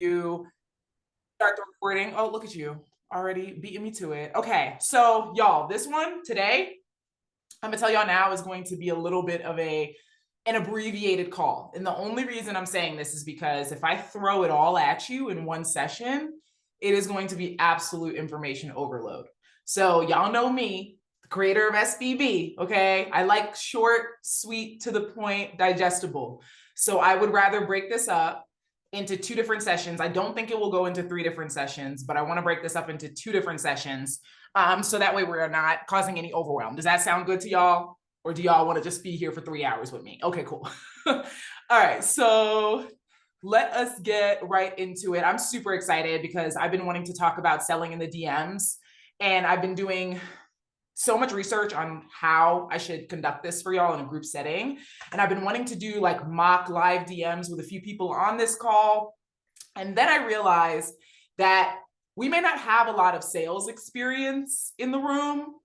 you start the recording. Oh, look at you already beating me to it. Okay, so y'all, this one today, I'm gonna tell y'all now is going to be a little bit of an abbreviated call. And the only reason I'm saying this is because if I throw it all at you in one session, it is going to be absolute information overload. So y'all know me, the creator of SBB, okay? I like short, sweet, to the point, digestible. So I would rather break this up into two different sessions. I don't think it will go into three different sessions, but I want to break this up into two different sessions. So that way we're not causing any overwhelm. Does that sound good to y'all? Or do y'all want to just be here for 3 hours with me? Okay, cool. All right, so let us get right into it. I'm super excited because I've been wanting to talk about selling in the DMs, and I've been doing so much research on how I should conduct this for y'all in a group setting. And I've been wanting to do like mock live DMs with a few people on this call. And then I realized that we may not have a lot of sales experience in the room.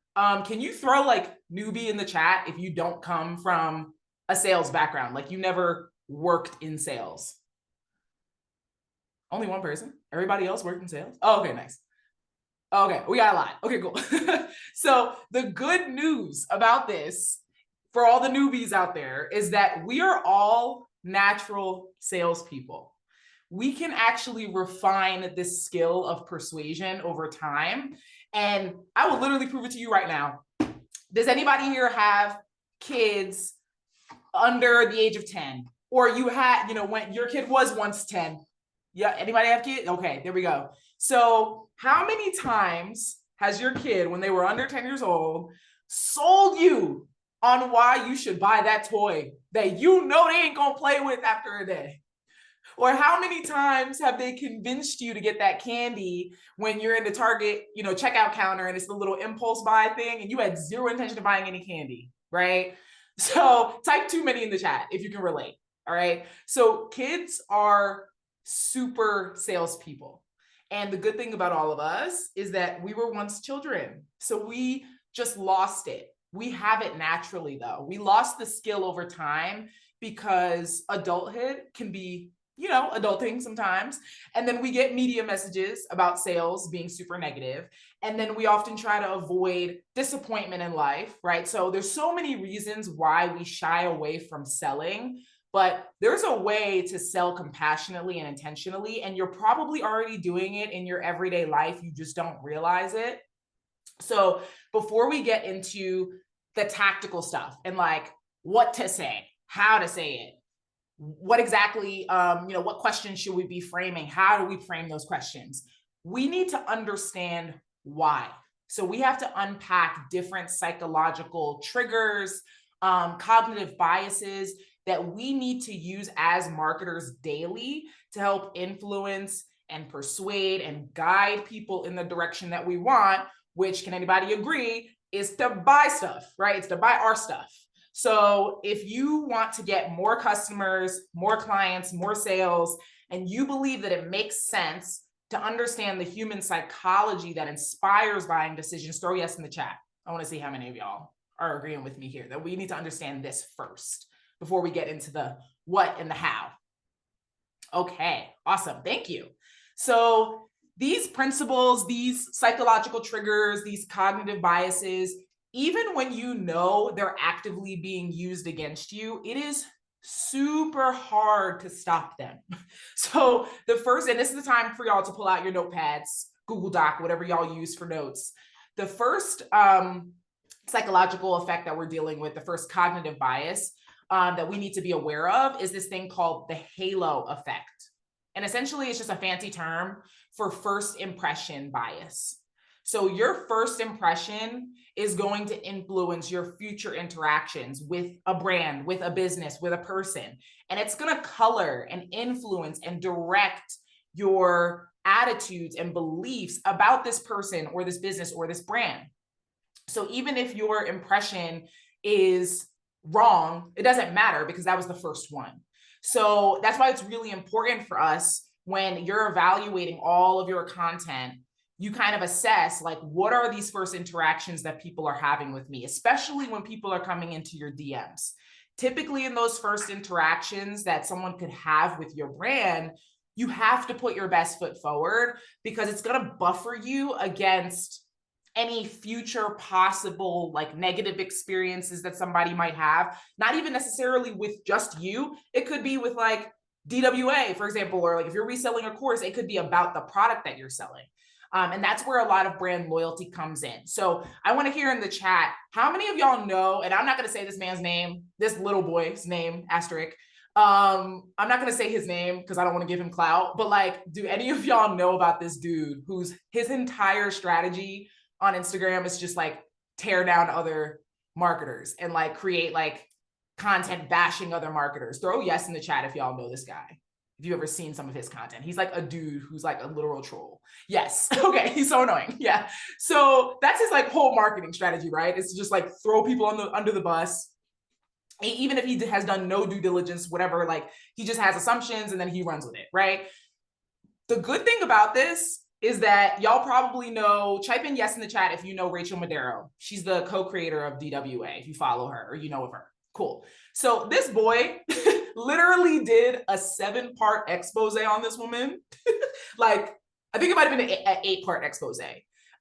Can you throw like newbie in the chat if you don't come from a sales background, like you never worked in sales? Only one person? Everybody else worked in sales? Oh, okay, nice. Okay, we got a lot. Okay, cool. So the good news about this for all the newbies out there is that we are all natural salespeople. We can actually refine this skill of persuasion over time. And I will literally prove it to you right now. Does anybody here have kids under the age of 10? Or you had, when your kid was once 10? Yeah, anybody have kids? Okay, there we go. So how many times has your kid, when they were under 10 years old, sold you on why you should buy that toy that you know they ain't gonna play with after a day? Or how many times have they convinced you to get that candy when you're in the Target, checkout counter and it's the little impulse buy thing and you had zero intention of buying any candy, right? So type too many in the chat if you can relate, all right? So kids are super salespeople. And the good thing about all of us is that we were once children. So we just lost it. We have it naturally though. We lost the skill over time because adulthood can be adulting sometimes. And then we get media messages about sales being super negative. And then we often try to avoid disappointment in life, right? So there's so many reasons why we shy away from selling, but there's a way to sell compassionately and intentionally. And you're probably already doing it in your everyday life. You just don't realize it. So before we get into the tactical stuff and like what to say, how to say it, what exactly, what questions should we be framing? How do we frame those questions? We need to understand why. So we have to unpack different psychological triggers, cognitive biases that we need to use as marketers daily to help influence and persuade and guide people in the direction that we want, which, can anybody agree, is to buy stuff, right? It's to buy our stuff. So if you want to get more customers, more clients, more sales, and you believe that it makes sense to understand the human psychology that inspires buying decisions, throw yes in the chat. I want to see how many of y'all are agreeing with me here that we need to understand this first before we get into the what and the how. Okay, awesome. Thank you. So these principles, these psychological triggers, these cognitive biases, even when you know they're actively being used against you, it is super hard to stop them. So the first, and this is the time for y'all to pull out your notepads, Google Doc, whatever y'all use for notes. The first psychological effect that we're dealing with, the first cognitive bias that we need to be aware of is this thing called the halo effect. And essentially it's just a fancy term for first impression bias. So your first impression is going to influence your future interactions with a brand, with a business, with a person. And it's going to color and influence and direct your attitudes and beliefs about this person or this business or this brand. So even if your impression is wrong, it doesn't matter because that was the first one. So that's why it's really important for us when you're evaluating all of your content, you kind of assess like, what are these first interactions that people are having with me, especially when people are coming into your DMs. Typically in those first interactions that someone could have with your brand, you have to put your best foot forward because it's going to buffer you against any future possible like negative experiences that somebody might have, not even necessarily with just you. It could be with like DWA, for example, or like if you're reselling a course, it could be about the product that you're selling. And that's where a lot of brand loyalty comes in. So I want to hear in the chat, how many of y'all know, and I'm not going to say this man's name, this little boy's name, asterisk. I'm not going to say his name because I don't want to give him clout, but like, do any of y'all know about this dude whose his entire strategy on Instagram is just like tear down other marketers and like create like content bashing other marketers? Throw yes in the chat if y'all know this guy. If you've ever seen some of his content, he's like a dude who's like a literal troll. Yes. Okay. He's so annoying. Yeah. So that's his like whole marketing strategy, right? It's just like throw people under the bus. Even if he has done no due diligence, whatever, like he just has assumptions and then he runs with it, right? The good thing about this is that y'all probably know, type in yes in the chat if you know Rachel Madero. She's the co-creator of DWA, if you follow her or you know of her. Cool. So this boy literally did a 7-part expose on this woman. Like, I think it might have been an 8-part expose,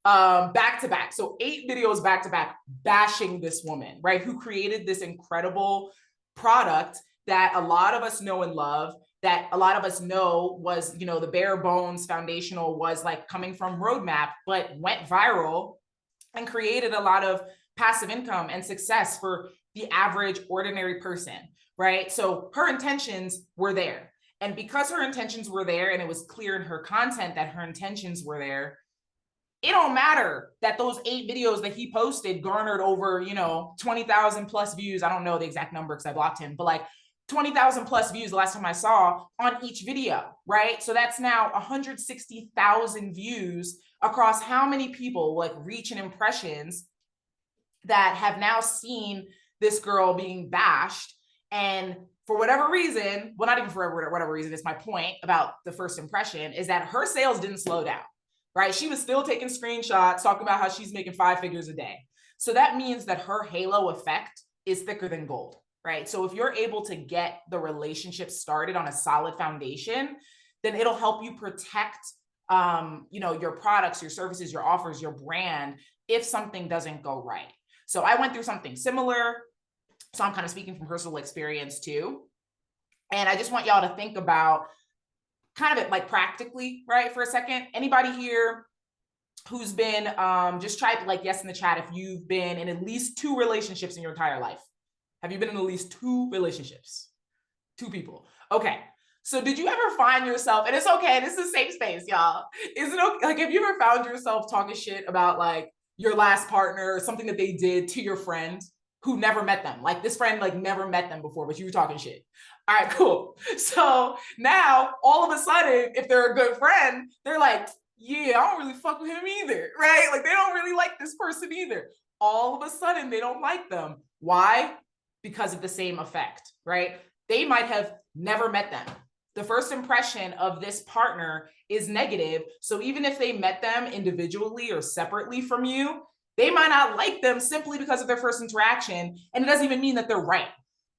back to back. So 8 videos back to back bashing this woman, right? Who created this incredible product that a lot of us know and love, that a lot of us know was, you know, the bare bones foundational was like coming from Roadmap, but went viral and created a lot of passive income and success for the average ordinary person, right? So her intentions were there. And because her intentions were there and it was clear in her content that her intentions were there, it don't matter that those 8 videos that he posted garnered over, you know, 20,000 plus views. I don't know the exact number because I blocked him, but like 20,000 plus views the last time I saw on each video, right? So that's now 160,000 views across how many people, like reach and impressions that have now seen this girl being bashed. And for whatever reason, well, not even for whatever reason, it's my point about the first impression is that her sales didn't slow down, right? She was still taking screenshots, talking about how she's making 5 figures a day. So that means that her halo effect is thicker than gold, right? So if you're able to get the relationship started on a solid foundation, then it'll help you protect, you know, your products, your services, your offers, your brand, if something doesn't go right. So I went through something similar. So I'm kind of speaking from personal experience too. And I just want y'all to think about kind of it like practically, right? For a second, anybody here who's been, just type like yes in the chat if you've been in at least 2 relationships in your entire life. Have you been in at least 2 relationships? 2 people. Okay. So did you ever find yourself, and it's okay, this is a safe space, y'all. Is it okay? Like, have you ever found yourself talking shit about like your last partner or something that they did to your friend who never met them? Like this friend like never met them before, but you were talking shit. All right, cool. So now all of a sudden, if they're a good friend, they're like, yeah, I don't really fuck with him either, right? Like they don't really like this person either. All of a sudden they don't like them. Why? Because of the same effect, right? They might have never met them. The first impression of this partner is negative. So even if they met them individually or separately from you, they might not like them simply because of their first interaction. And it doesn't even mean that they're right.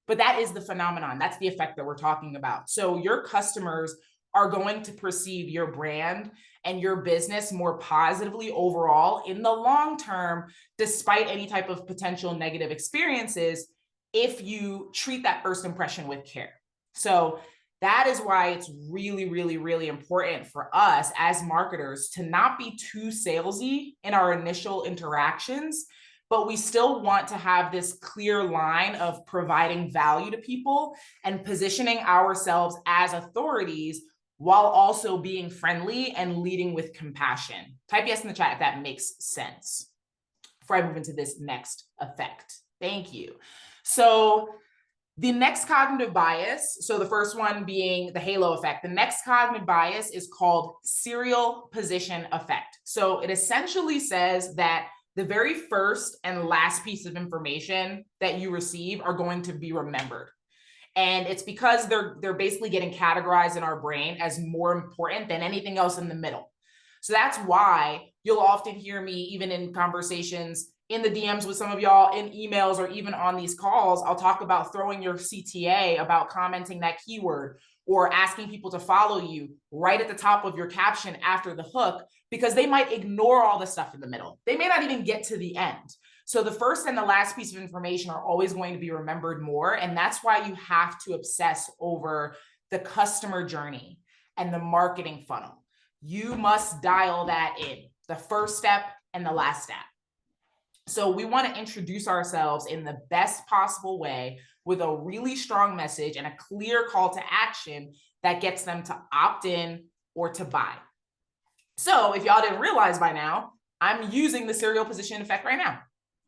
But that is the phenomenon. That's the effect that we're talking about. So your customers are going to perceive your brand and your business more positively overall in the long term, despite any type of potential negative experiences, if you treat that first impression with care. So that is why it's really, really, really important for us as marketers to not be too salesy in our initial interactions, but we still want to have this clear line of providing value to people and positioning ourselves as authorities while also being friendly and leading with compassion. Type yes in the chat if that makes sense before I move into this next effect. Thank you. So the next cognitive bias, so the first one being the halo effect, the next cognitive bias is called serial position effect. So it essentially says that the very first and last piece of information that you receive are going to be remembered. And it's because they're basically getting categorized in our brain as more important than anything else in the middle. So that's why you'll often hear me, even in conversations in the DMs with some of y'all, in emails, or even on these calls, I'll talk about throwing your CTA, about commenting that keyword, or asking people to follow you right at the top of your caption after the hook, because they might ignore all the stuff in the middle. They may not even get to the end. So the first and the last piece of information are always going to be remembered more. And that's why you have to obsess over the customer journey and the marketing funnel. You must dial that in, the first step and the last step. So we want to introduce ourselves in the best possible way with a really strong message and a clear call to action that gets them to opt in or to buy. So if y'all didn't realize by now, I'm using the serial position effect right now.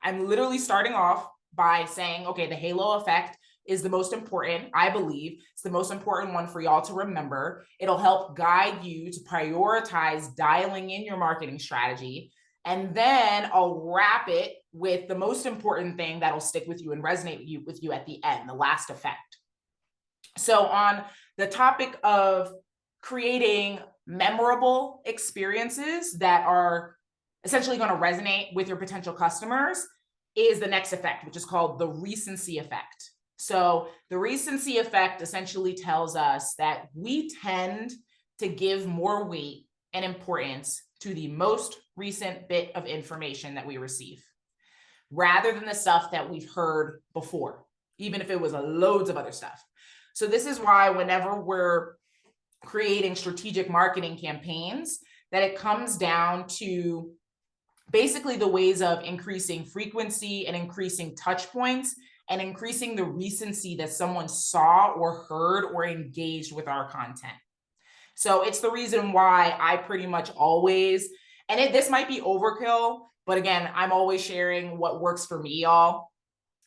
I'm literally starting off by saying, okay, the halo effect is the most important, I believe. It's the most important one for y'all to remember. It'll help guide you to prioritize dialing in your marketing strategy. And then I'll wrap it with the most important thing that'll stick with you and resonate with you at the end, the last effect. So on the topic of creating memorable experiences that are essentially going to resonate with your potential customers is the next effect, which is called the recency effect. So the recency effect essentially tells us that we tend to give more weight and importance to the most recent bit of information that we receive, rather than the stuff that we've heard before, even if it was loads of other stuff. So this is why whenever we're creating strategic marketing campaigns, that it comes down to basically the ways of increasing frequency and increasing touch points and increasing the recency that someone saw or heard or engaged with our content. So it's the reason why I pretty much always, and this might be overkill, but again, I'm always sharing what works for me, y'all.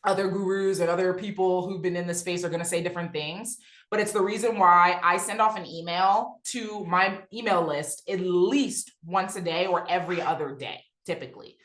Other gurus and other people who've been in the space are going to say different things, but it's the reason why I send off an email to my email list at least once a day or every other day, typically.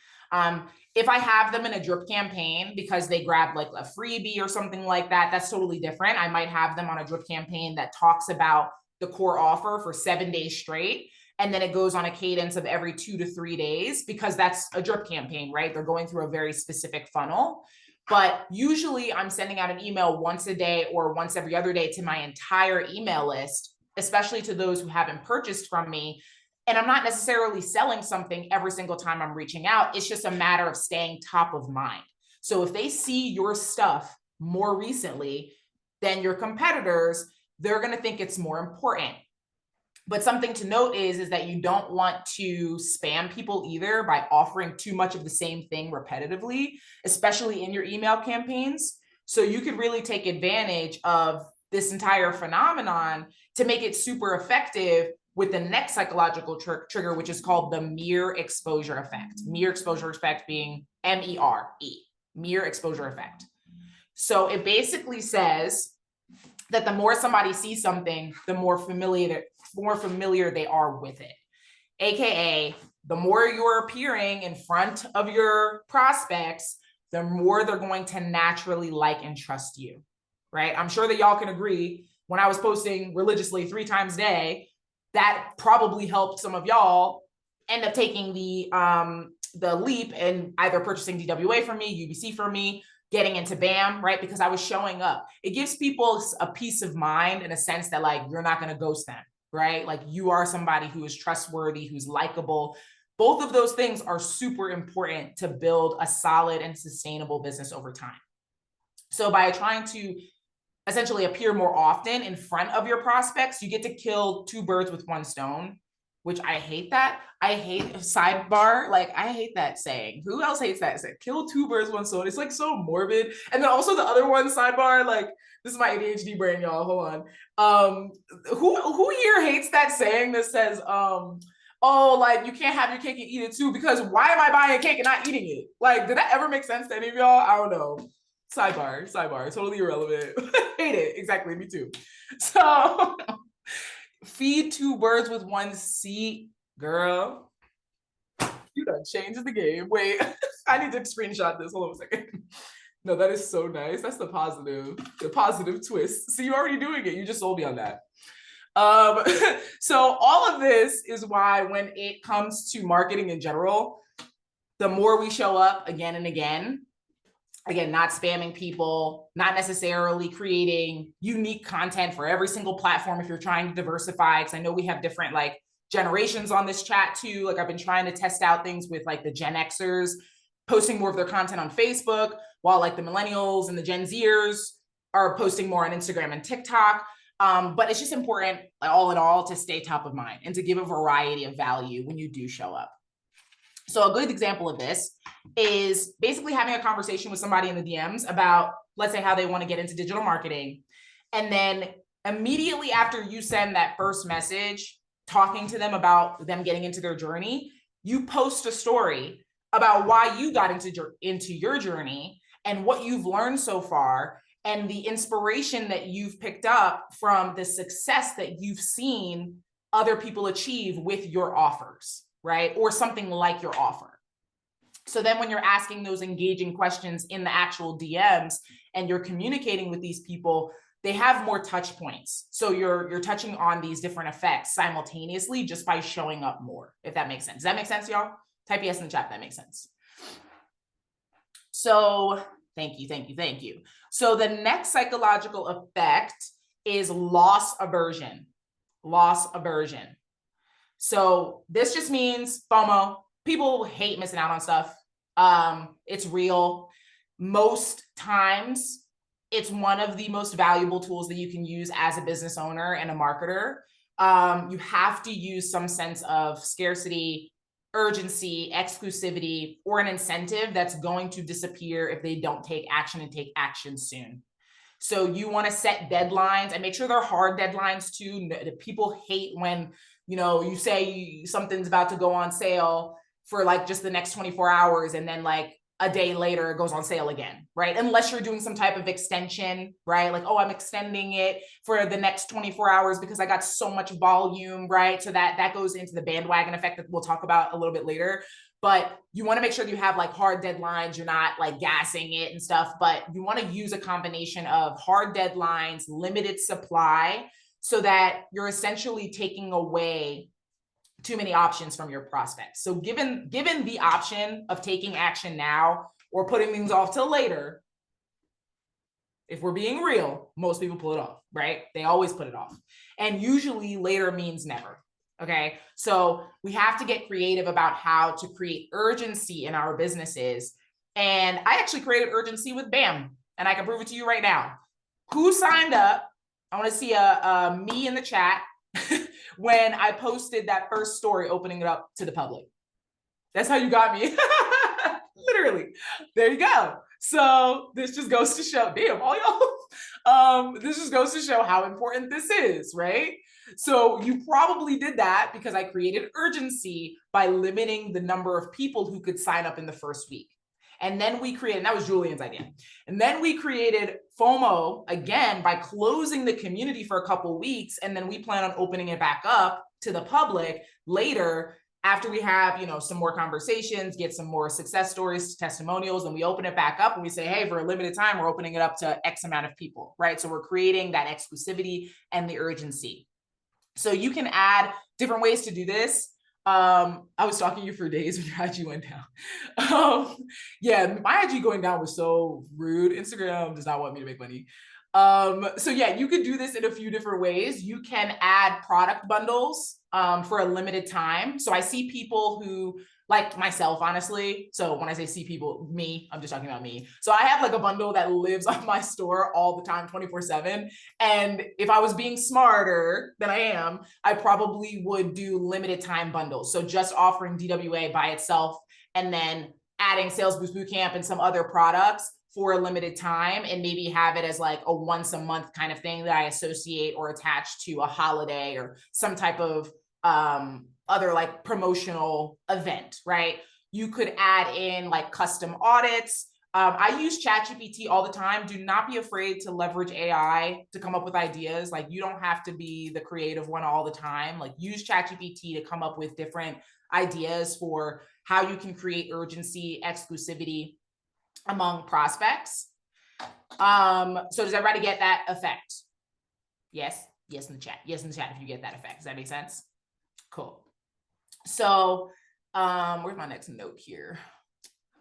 If I have them in a drip campaign because they grabbed like a freebie or something like that, that's totally different. I might have them on a drip campaign that talks about the core offer for 7 days straight. And then it goes on a cadence of every 2 to 3 days because that's a drip campaign, right? They're going through a very specific funnel. But usually I'm sending out an email once a day or once every other day to my entire email list, especially to those who haven't purchased from me. And I'm not necessarily selling something every single time I'm reaching out. It's just a matter of staying top of mind. So if they see your stuff more recently than your competitors, they're going to think it's more important. But something to note is that you don't want to spam people either by offering too much of the same thing repetitively, especially in your email campaigns. So you could really take advantage of this entire phenomenon to make it super effective with the next psychological trigger, which is called the mere exposure effect. Mere exposure effect being MERE, mere exposure effect. So it basically says that the more somebody sees something, the more familiar they are with it. AKA, the more you're appearing in front of your prospects, the more they're going to naturally like and trust you, right? I'm sure that y'all can agree, when I was posting religiously 3 times a day, that probably helped some of y'all end up taking the leap and either purchasing DWA from me, UBC from me, getting into BAM, right? Because I was showing up. It gives people a peace of mind in a sense that like, you're not going to ghost them, right? Like you are somebody who is trustworthy, who's likable. Both of those things are super important to build a solid and sustainable business over time. So by trying to essentially appear more often in front of your prospects, you get to kill 2 birds with 1 stone, which I hate that. I hate sidebar. Like I hate that saying. Who else hates that saying? Kill 2 birds, 1 stone. It's like so morbid. And then also the other one, sidebar, like this is my ADHD brain, y'all. Hold on. Who here hates that saying that says, oh, like you can't have your cake and eat it too, because why am I buying a cake and not eating it? Like, did that ever make sense to any of y'all? I don't know. Sidebar, totally irrelevant. Hate it. Exactly, me too. So feed 2 birds with 1 seed, girl. You done changed the game. Wait, I need to screenshot this. Hold on a second. No, that is so nice. That's the positive twist. See, you're already doing it. You just sold me on that. So all of this is why when it comes to marketing in general, the more we show up again and again, Again, not spamming people, not necessarily creating unique content for every single platform if you're trying to diversify. Because I know we have different like generations on this chat too. Like I've been trying to test out things with like the Gen Xers posting more of their content on Facebook, while like the millennials and the Gen Zers are posting more on Instagram and TikTok. But it's just important, all in all, to stay top of mind and to give a variety of value when you do show up. So a good example of this is basically having a conversation with somebody in the DMs about, let's say, how they want to get into digital marketing. And then immediately after you send that first message, talking to them about them getting into their journey, you post a story about why you got into your journey and what you've learned so far and the inspiration that you've picked up from the success that you've seen other people achieve with your offers, right? Or something like your offer. So then when you're asking those engaging questions in the actual DMs and you're communicating with these people, they have more touch points. So you're touching on these different effects simultaneously just by showing up more, if that makes sense. Does that make sense, y'all? Type yes in the chat if that makes sense. So thank you. So the next psychological effect is loss aversion. So this just means FOMO. People hate missing out on stuff. It's real. Most times, it's one of the most valuable tools that you can use as a business owner and a marketer. You have to use some sense of scarcity, urgency, exclusivity, or an incentive that's going to disappear if they don't take action and take action soon. So you want to set deadlines and make sure they're hard deadlines too. People hate when, you say something's about to go on sale for like just the next 24 hours and then like a day later it goes on sale again, right? Unless you're doing some type of extension, right? Like, oh, I'm extending it for the next 24 hours because I got so much volume, right? So that goes into the bandwagon effect that we'll talk about a little bit later. But you want to make sure that you have like hard deadlines. You're not like gassing it and stuff, but you want to use a combination of hard deadlines, limited supply, so that you're essentially taking away too many options from your prospects. So given the option of taking action now or putting things off till later, if we're being real, most people pull it off, right? They always put it off. And usually later means never. Okay. So we have to get creative about how to create urgency in our businesses. And I actually created urgency with BAM, and I can prove it to you right now. Who signed up? I want to see a me in the chat when I posted that first story opening it up to the public. That's how you got me. Literally. There you go. So this just goes to show, damn, all y'all. This just goes to show how important this is, right? So you probably did that because I created urgency by limiting the number of people who could sign up in the first week. And then we created, that was Julian's idea. And then we created FOMO again by closing the community for a couple of weeks. And then we plan on opening it back up to the public later after we have, some more conversations, get some more success stories, testimonials, and we open it back up and we say, hey, for a limited time, we're opening it up to X amount of people, right? So we're creating that exclusivity and the urgency. So you can add different ways to do this. I was stalking you for days when your IG went down. Yeah, my IG going down was so rude. Instagram does not want me to make money. So yeah, you could do this in a few different ways. You can add product bundles for a limited time. So I see people who, like myself, honestly. So when I say see people, me, I'm just talking about me. So I have like a bundle that lives on my store all the time, 24/7. And if I was being smarter than I am, I probably would do limited time bundles. So just offering DWA by itself and then adding Sales Boost Bootcamp and some other products for a limited time, and maybe have it as like a once a month kind of thing that I associate or attach to a holiday or some type of other like promotional event, right? You could add in like custom audits. I use ChatGPT all the time. Do not be afraid to leverage AI to come up with ideas. Like you don't have to be the creative one all the time. Like use ChatGPT to come up with different ideas for how you can create urgency, exclusivity among prospects. So does everybody get that effect? Yes in the chat. Yes in the chat if you get that effect. Does that make sense? Cool. So where's my next note here?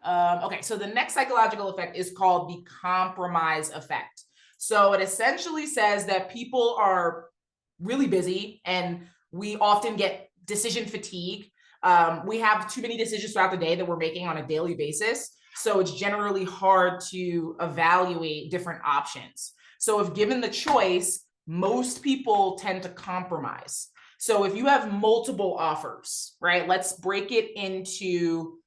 Okay, so the next psychological effect is called the compromise effect. So it essentially says that people are really busy and we often get decision fatigue. We have too many decisions throughout the day that we're making on a daily basis. So it's generally hard to evaluate different options. So if given the choice, most people tend to compromise. So if you have multiple offers, right, let's break it into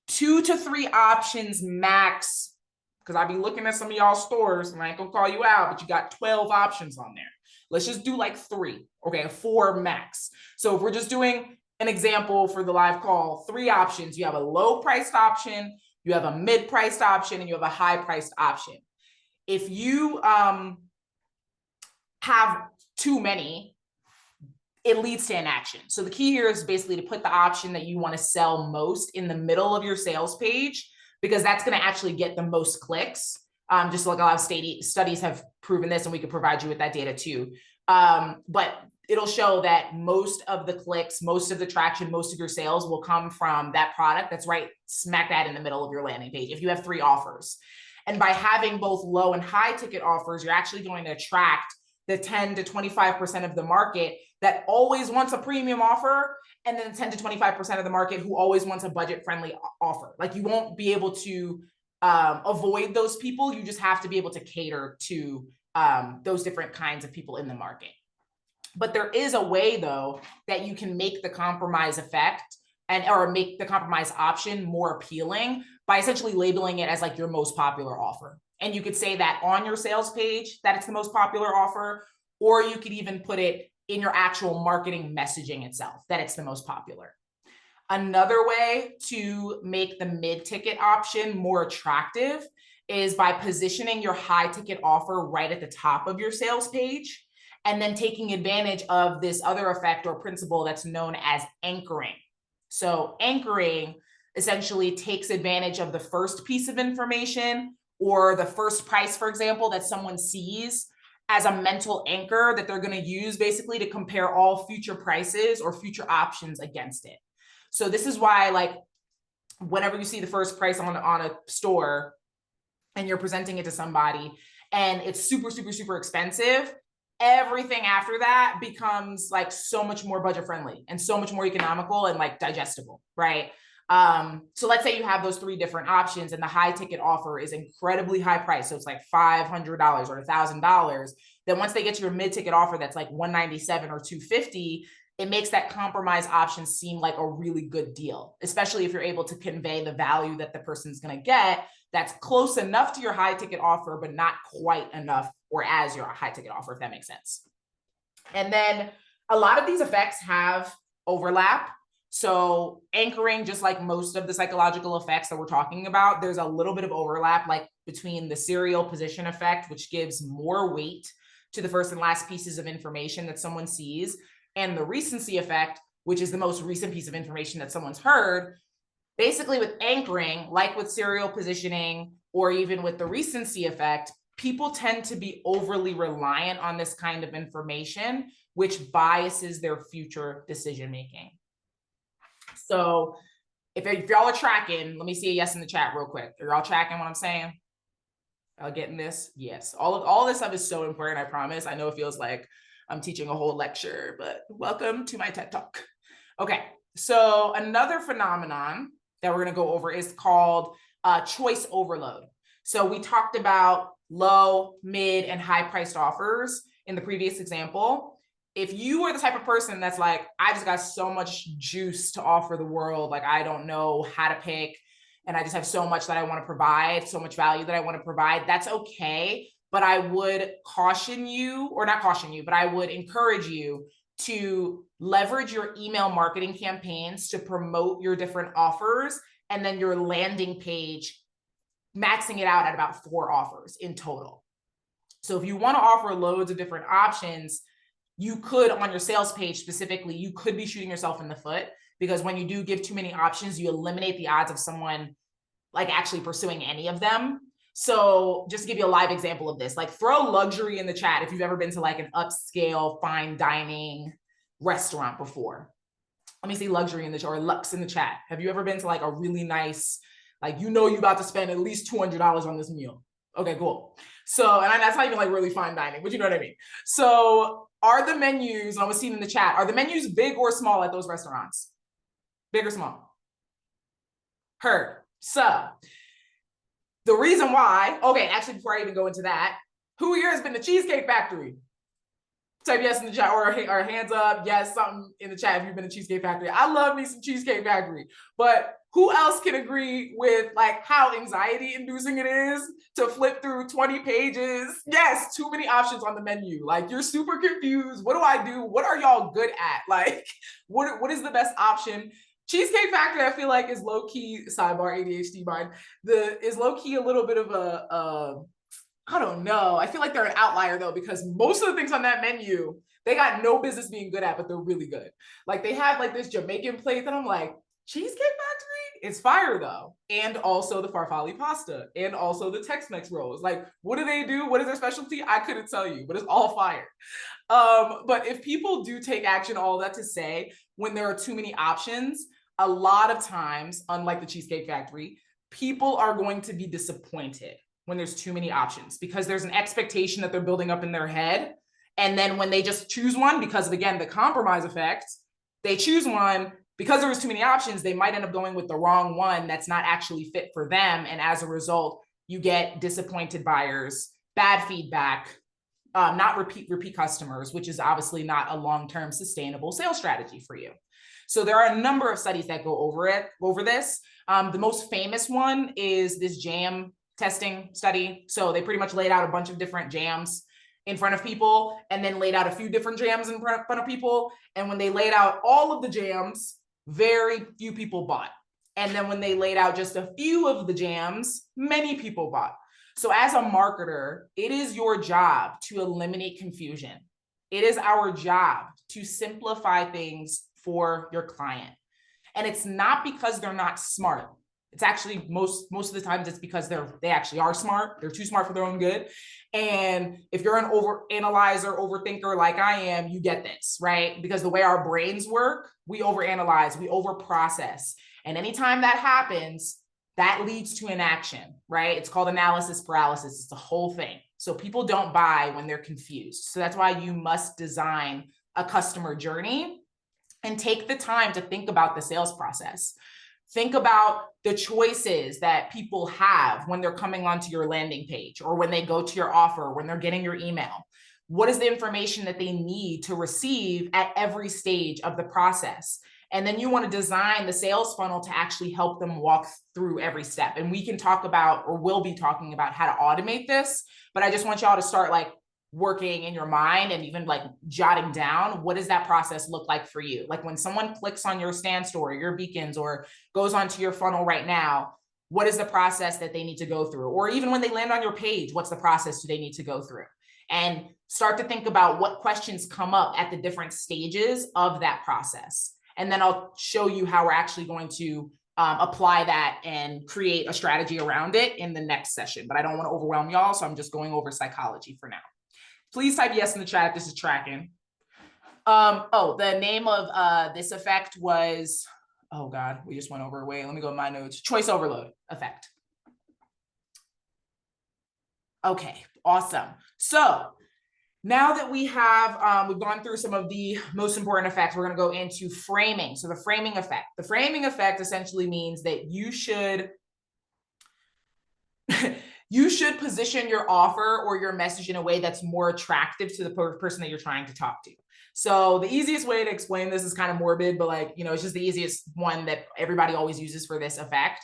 2 to 3 options max, because I'll be looking at some of y'all stores and I ain't gonna call you out, but you got 12 options on there. Let's just do like 3, okay, 4 max. So if we're just doing an example for the live call, 3 options, you have a low priced option, you have a mid priced option, and you have a high priced option. If you have too many, it leads to inaction. So the key here is basically to put the option that you want to sell most in the middle of your sales page, because that's going to actually get the most clicks. Just like a lot of studies have proven this, and we could provide you with that data too. But it'll show that most of the clicks, most of the traction, most of your sales will come from that product that's right smack dab in the middle of your landing page if you have 3 offers. And by having both low and high ticket offers, you're actually going to attract the 10 to 25% of the market that always wants a premium offer, and then 10 to 25% of the market who always wants a budget-friendly offer. Like, you won't be able to avoid those people. You just have to be able to cater to those different kinds of people in the market. But there is a way, though, that you can make the compromise effect or make the compromise option more appealing by essentially labeling it as like your most popular offer. And you could say that on your sales page, that it's the most popular offer, or you could even put it in your actual marketing messaging itself, that it's the most popular. Another way to make the mid-ticket option more attractive is by positioning your high-ticket offer right at the top of your sales page, and then taking advantage of this other effect or principle that's known as anchoring. So anchoring essentially takes advantage of the first piece of information or the first price, for example, that someone sees as a mental anchor that they're going to use basically to compare all future prices or future options against it. So this is why, like, whenever you see the first price on a store and you're presenting it to somebody and it's super, super, super expensive, everything after that becomes like so much more budget friendly and so much more economical and like digestible, right? So let's say you have those 3 different options and the high ticket offer is incredibly high price. So it's like $500 or $1,000. Then once they get to your mid ticket offer, that's like $197 or $250, it makes that compromise option seem like a really good deal, especially if you're able to convey the value that the person's going to get that's close enough to your high ticket offer, but not quite enough or as your high ticket offer, if that makes sense. And then a lot of these effects have overlap. So anchoring, just like most of the psychological effects that we're talking about, there's a little bit of overlap, like between the serial position effect, which gives more weight to the first and last pieces of information that someone sees, and the recency effect, which is the most recent piece of information that someone's heard. Basically, with anchoring, like with serial positioning, or even with the recency effect, people tend to be overly reliant on this kind of information, which biases their future decision-making. So if y'all are tracking, let me see a yes in the chat real quick. Are y'all tracking what I'm saying? Y'all getting this? Yes. All this stuff is so important, I promise. I know it feels like I'm teaching a whole lecture, but welcome to my TED Talk. Okay, so another phenomenon that we're gonna go over is called choice overload. So we talked about low, mid, and high priced offers in the previous example. If you are the type of person that's like, I just got so much juice to offer the world, like I don't know how to pick, and I just have so much that I want to provide, so much value that I want to provide, that's okay. But I would caution you, or not caution you, but I would encourage you to leverage your email marketing campaigns to promote your different offers, and then your landing page, maxing it out at about 4 offers in total. So if you want to offer loads of different options, you could, on your sales page specifically, you could be shooting yourself in the foot, because when you do give too many options, you eliminate the odds of someone like actually pursuing any of them. So just to give you a live example of this, like throw luxury in the chat if you've ever been to like an upscale fine dining restaurant before. Let me see luxury in the chat, or lux in the chat. Have you ever been to like a really nice Like, you know, you about to spend at least $200 on this meal. Okay, cool. So, and that's not even like really fine dining, but you know what I mean? So are the menus, and I was seeing in the chat, are the menus big or small at those restaurants? Big or small? Heard. So the reason why, okay, actually, before I even go into that, who here has been to Cheesecake Factory? Type yes in the chat, or hands up, yes, something in the chat if you've been to Cheesecake Factory. I love me some Cheesecake Factory, but who else can agree with like how anxiety inducing it is to flip through 20 pages? Yes, too many options on the menu. Like, you're super confused. What do I do? What are y'all good at? Like, what is the best option? Cheesecake Factory, I feel like, is low-key, sidebar ADHD mind, is low-key a little bit of a I don't know. I feel like they're an outlier though, because most of the things on that menu, they got no business being good at, but they're really good. Like, they have like this Jamaican plate that I'm like, Cheesecake Factory? It's fire though. And also the farfalle pasta, and also the Tex-Mex rolls. Like, what do they do? What is their specialty? I couldn't tell you, but it's all fire. But if people do take action, all that to say, when there are too many options, a lot of times, unlike the Cheesecake Factory, people are going to be disappointed when there's too many options, because there's an expectation that they're building up in their head. And then when they just choose one, because of, again, the compromise effect, they choose one because there was too many options, they might end up going with the wrong one that's not actually fit for them. And as a result, you get disappointed buyers, bad feedback, not repeat customers, which is obviously not a long-term sustainable sales strategy for you. So there are a number of studies that go over this. The most famous one is this jam testing study. So they pretty much laid out a bunch of different jams in front of people, and then laid out a few different jams in front of people. And when they laid out all of the jams, very few people bought. And then when they laid out just a few of the jams, many people bought. So as a marketer, it is your job to eliminate confusion. It is our job to simplify things for your client. And it's not because they're not smart. It's actually most of the times it's because they actually are smart. They're too smart for their own good. And if you're an overanalyzer, overthinker like I am, you get this, right? Because the way our brains work, we overanalyze, we overprocess. And anytime that happens, that leads to inaction, right? It's called analysis paralysis. It's the whole thing. So people don't buy when they're confused. So that's why you must design a customer journey and take the time to think about the sales process. Think about the choices that people have when they're coming onto your landing page, or when they go to your offer, when they're getting your email. What is the information that they need to receive at every stage of the process? And then you want to design the sales funnel to actually help them walk through every step. And we can talk about, or we'll be talking about, how to automate this. But I just want y'all to start like working in your mind and even like jotting down, what does that process look like for you? Like when someone clicks on your stand story, your beacons, or goes onto your funnel right now, what is the process that they need to go through? Or even when they land on your page, what's the process do they need to go through? And start to think about what questions come up at the different stages of that process. And then I'll show you how we're actually going to apply that and create a strategy around it in the next session. But I don't want to overwhelm y'all, so I'm just going over psychology for now. Please type yes in the chat if this is tracking. The name of this effect was, oh God, we just went over. Wait, let me go to my notes. Choice overload effect. Okay, awesome. So now that we have, we've gone through some of the most important effects, we're going to go into framing. So the framing effect. The framing effect essentially means that you should you should position your offer or your message in a way that's more attractive to the person that you're trying to talk to. So the easiest way to explain this is kind of morbid, but like, you know, it's just the easiest one that everybody always uses for this effect.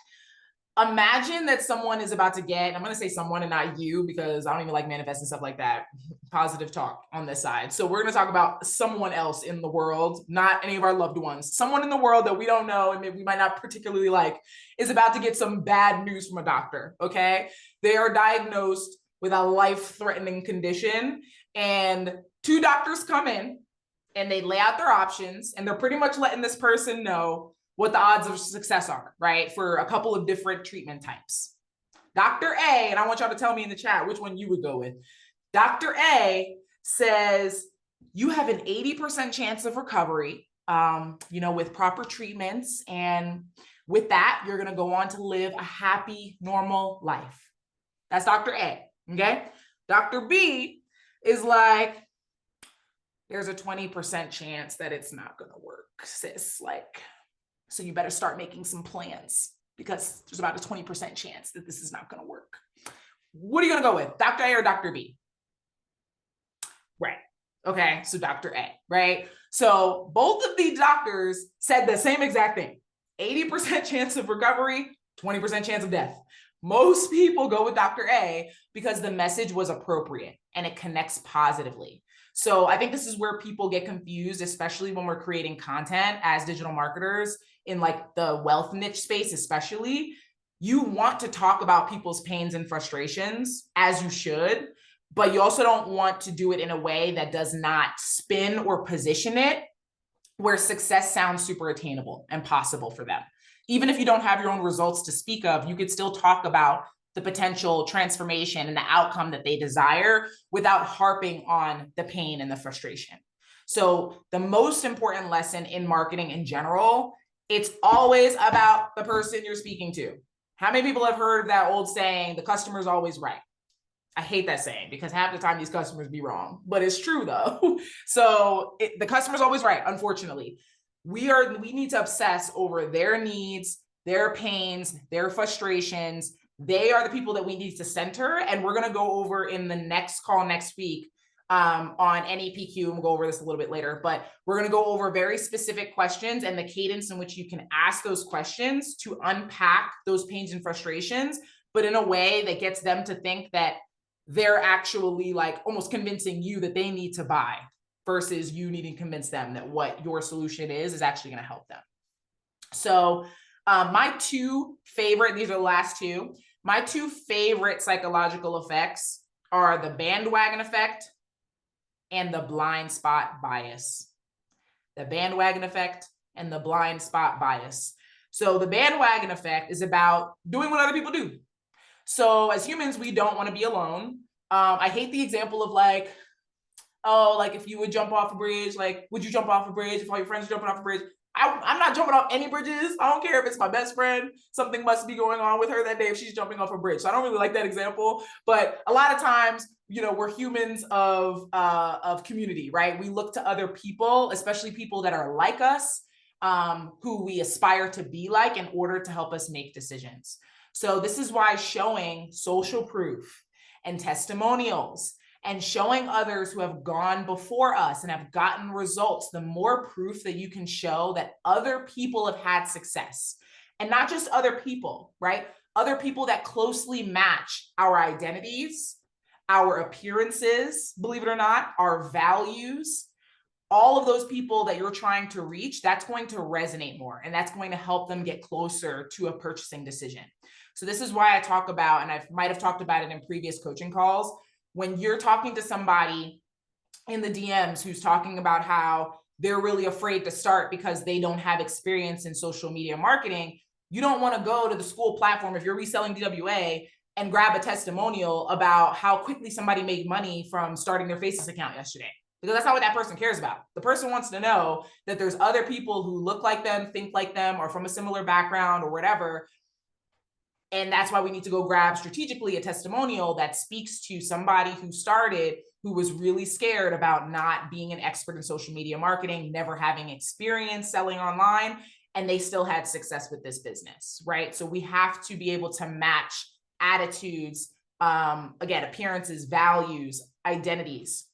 Imagine that someone is about to get, I'm going to say someone and not you, because I don't even like manifesting stuff like that. Positive talk on this side. So we're going to talk about someone else in the world, not any of our loved ones. Someone in the world that we don't know and maybe we might not particularly like is about to get some bad news from a doctor, okay? They are diagnosed with a life-threatening condition, and two doctors come in and they lay out their options, and they're pretty much letting this person know what the odds of success are, right? For a couple of different treatment types. Dr. A, and I want y'all to tell me in the chat which one you would go with. Dr. A says, you have an 80% chance of recovery, you know, with proper treatments, and With that, you're going to go on to live a happy, normal life. That's Dr. A, okay? Dr. B is like, there's a 20% chance that it's not going to work, sis. Like, so you better start making some plans because there's about a 20% chance that this is not going to work. What are you going to go with, Dr. A or Dr. B? Right. Okay, so Dr. A, right? So both of the doctors said the same exact thing. 80% chance of recovery, 20% chance of death. Most people go with Dr. A because the message was appropriate and it connects positively. So I think this is where people get confused, especially when we're creating content as digital marketers in like the wealth niche space, especially. You want to talk about people's pains and frustrations, as you should, but you also don't want to do it in a way that does not spin or position it where success sounds super attainable and possible for them. Even if you don't have your own results to speak of, you could still talk about the potential transformation and the outcome that they desire without harping on the pain and the frustration. So the most important lesson in marketing in general, it's always about the person you're speaking to. How many people have heard that old saying, the customer's always right? I hate that saying because half the time these customers be wrong, but it's true though. So the customer's always right, unfortunately. We need to obsess over their needs, their pains, their frustrations. They are the people that we need to center. And we're going to go over in the next call next week on NAPQ, and we'll go over this a little bit later, but we're going to go over very specific questions and the cadence in which you can ask those questions to unpack those pains and frustrations, but in a way that gets them to think that they're actually like almost convincing you that they need to buy versus you needing to convince them that what your solution is actually going to help them. So my two favorite, these are the last two, my two favorite psychological effects are the bandwagon effect and the blind spot bias. The bandwagon effect and the blind spot bias. So the bandwagon effect is about doing what other people do. So as humans, we don't want to be alone. I hate the example of like, oh, like if you would jump off a bridge, like, would you jump off a bridge if all your friends are jumping off a bridge? I'm not jumping off any bridges. I don't care if it's my best friend. Something must be going on with her that day if she's jumping off a bridge. So I don't really like that example. But a lot of times, you know, we're humans of community, right? We look to other people, especially people that are like us, who we aspire to be like in order to help us make decisions. So this is why showing social proof and testimonials and showing others who have gone before us and have gotten results, the more proof that you can show that other people have had success. And not just other people, right? Other people that closely match our identities, our appearances, believe it or not, our values, all of those people that you're trying to reach, that's going to resonate more and that's going to help them get closer to a purchasing decision. So this is why I talk about, and I might have talked about it in previous coaching calls, when you're talking to somebody in the DMs who's talking about how they're really afraid to start because they don't have experience in social media marketing, you don't want to go to the school platform if you're reselling DWA and grab a testimonial about how quickly somebody made money from starting their Faceless account yesterday. Because that's not what that person cares about. The person wants to know that there's other people who look like them, think like them, or from a similar background or whatever. And that's why we need to go grab strategically a testimonial that speaks to somebody who started, who was really scared about not being an expert in social media marketing, never having experience selling online, and they still had success with this business, right? So we have to be able to match attitudes, again, appearances, values, identities.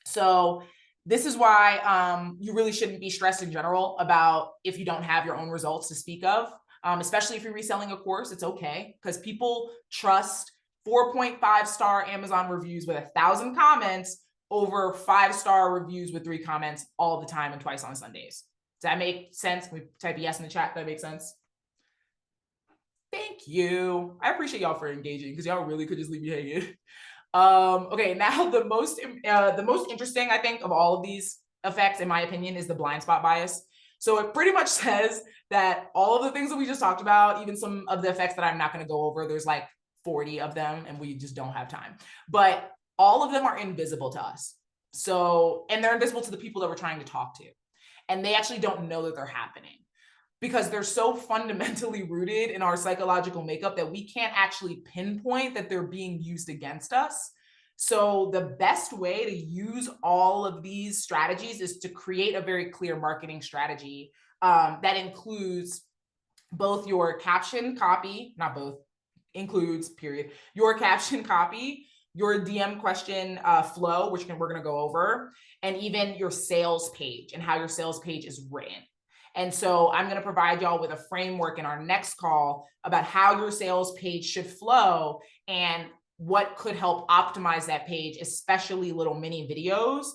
So this is why you really shouldn't be stressed in general about if you don't have your own results to speak of. Especially if you're reselling a course, it's okay because people trust 4.5 star Amazon reviews with 1,000 comments over 5-star reviews with 3 comments all the time and twice on Sundays. Does that make sense? Can we type yes in the chat? That makes sense. Thank you. I appreciate y'all for engaging because y'all really could just leave me hanging. Okay, now the most interesting, I think, of all of these effects, in my opinion, is the blind spot bias. So it pretty much says that all of the things that we just talked about, even some of the effects that I'm not going to go over, there's like 40 of them and we just don't have time, but all of them are invisible to us. So, and they're invisible to the people that we're trying to talk to. And they actually don't know that they're happening. because they're so fundamentally rooted in our psychological makeup that we can't actually pinpoint that they're being used against us. So the best way to use all of these strategies is to create a very clear marketing strategy that includes both your caption copy, not both, includes, period, your caption copy, your DM question flow, which we're going to go over, and even your sales page and how your sales page is written. And so I'm going to provide y'all with a framework in our next call about how your sales page should flow and what could help optimize that page, especially little mini videos.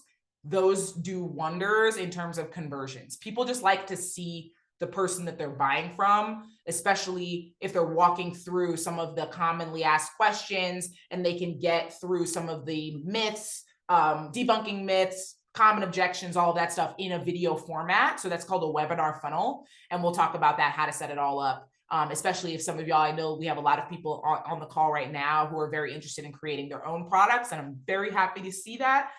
Those do wonders in terms of conversions. People just like to see the person that they're buying from, especially if they're walking through some of the commonly asked questions and they can get through some of the myths, debunking myths, common objections, all of that stuff in a video format. So that's called a webinar funnel. And we'll talk about that, how to set it all up. Especially if some of y'all, I know we have a lot of people on the call right now who are very interested in creating their own products. And I'm very happy to see that.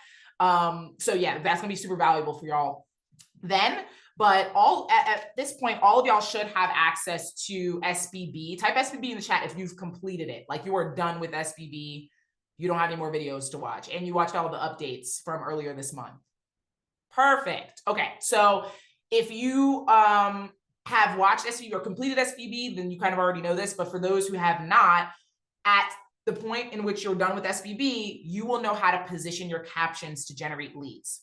So yeah, that's gonna be super valuable for y'all then. But at this point, all of y'all should have access to SBB. Type SBB in the chat if you've completed it. Like you are done with SBB. You don't have any more videos to watch. And you watched all the updates from earlier this month. Perfect. Okay. So if you have watched SBB or completed SBB, then you kind of already know this. But for those who have not, at the point in which you're done with SBB, you will know how to position your captions to generate leads.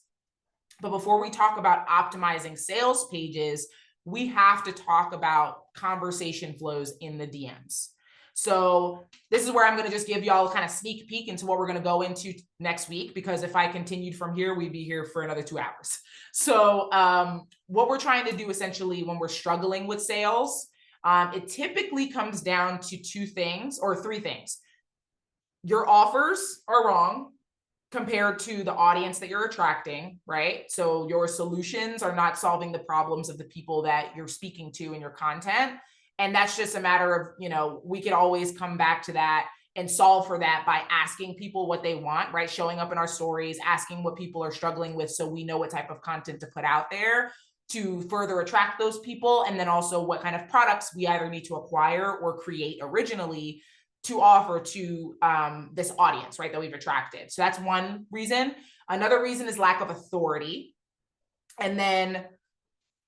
But before we talk about optimizing sales pages, we have to talk about conversation flows in the DMs. So this is where I'm going to just give y'all a kind of sneak peek into what we're going to go into next week, because if I continued from here, we'd be here for another 2 hours. So what we're trying to do essentially when we're struggling with sales, it typically comes down to 2 things or 3 things. Your offers are wrong compared to the audience that you're attracting, right? So your solutions are not solving the problems of the people that you're speaking to in your content. And that's just a matter of, you know, we could always come back to that and solve for that by asking people what they want, right? Showing up in our stories, asking what people are struggling with so we know what type of content to put out there to further attract those people. And then also what kind of products we either need to acquire or create originally to offer to this audience, right, that we've attracted. So that's one reason. Another reason is lack of authority. And then,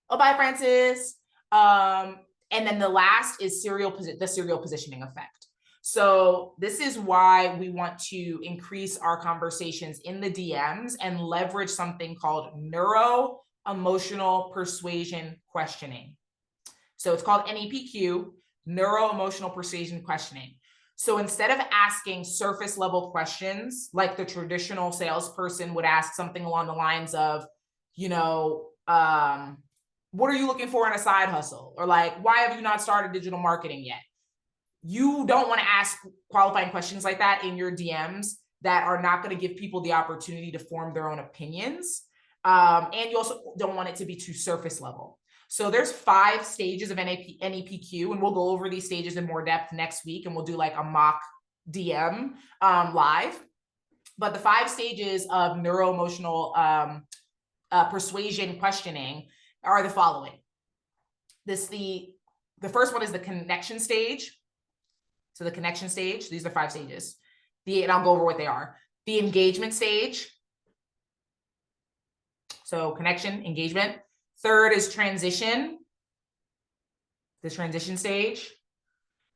oh, bye, Francis. And then the last is the serial positioning effect. So this is why we want to increase our conversations in the DMs and leverage something called neuro-emotional persuasion questioning. So it's called NEPQ, neuro-emotional persuasion questioning. So instead of asking surface level questions, like the traditional salesperson would ask something along the lines of, you know, what are you looking for in a side hustle? Or like, why have you not started digital marketing yet? You don't want to ask qualifying questions like that in your DMs that are not going to give people the opportunity to form their own opinions. And you also don't want it to be too surface level. So there's 5 stages of NEPQ, and we'll go over these stages in more depth next week, and we'll do like a mock DM live. But the 5 stages of neuro-emotional persuasion questioning are the following. The first one is the connection stage. So the connection stage, these are 5 stages. And I'll go over what they are. The engagement stage. So connection, engagement. Third is transition, the transition stage.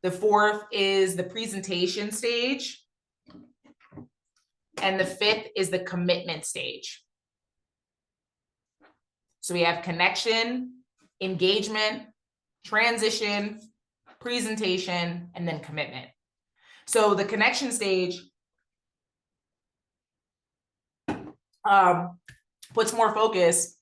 The 4th is the presentation stage. And the 5th is the commitment stage. So we have connection, engagement, transition, presentation, and then commitment. So the connection stage puts more focus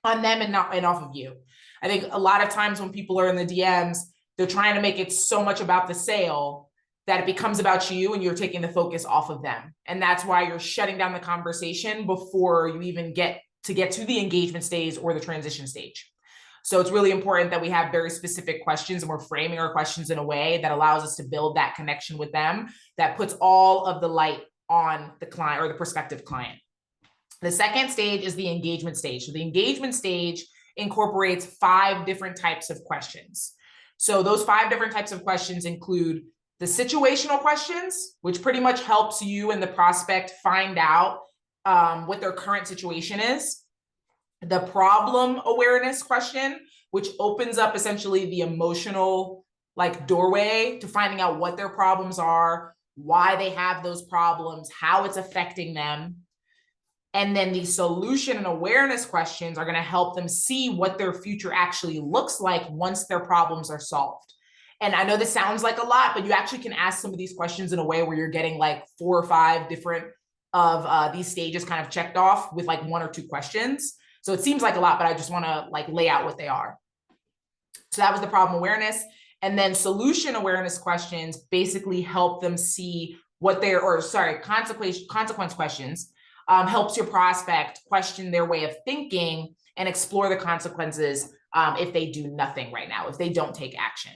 on them and off of you. I think a lot of times when people are in the DMs, they're trying to make it so much about the sale that it becomes about you and you're taking the focus off of them. And that's why you're shutting down the conversation before you even get to the engagement stage or the transition stage. So it's really important that we have very specific questions and we're framing our questions in a way that allows us to build that connection with them, that puts all of the light on the client or the prospective client. The second stage is the engagement stage. So the engagement stage incorporates 5 different types of questions. So those 5 different types of questions include the situational questions, which pretty much helps you and the prospect find out what their current situation is. The problem awareness question, which opens up essentially the emotional like doorway to finding out what their problems are, why they have those problems, how it's affecting them. And then the solution and awareness questions are going to help them see what their future actually looks like once their problems are solved. And I know this sounds like a lot, but you actually can ask some of these questions in a way where you're getting like 4 or 5 different of these stages kind of checked off with like 1 or 2 questions. So it seems like a lot, but I just want to like lay out what they are. So that was the problem awareness. And then solution awareness questions basically help them see what their, or sorry, consequence questions helps your prospect question their way of thinking and explore the consequences if they do nothing right now, if they don't take action.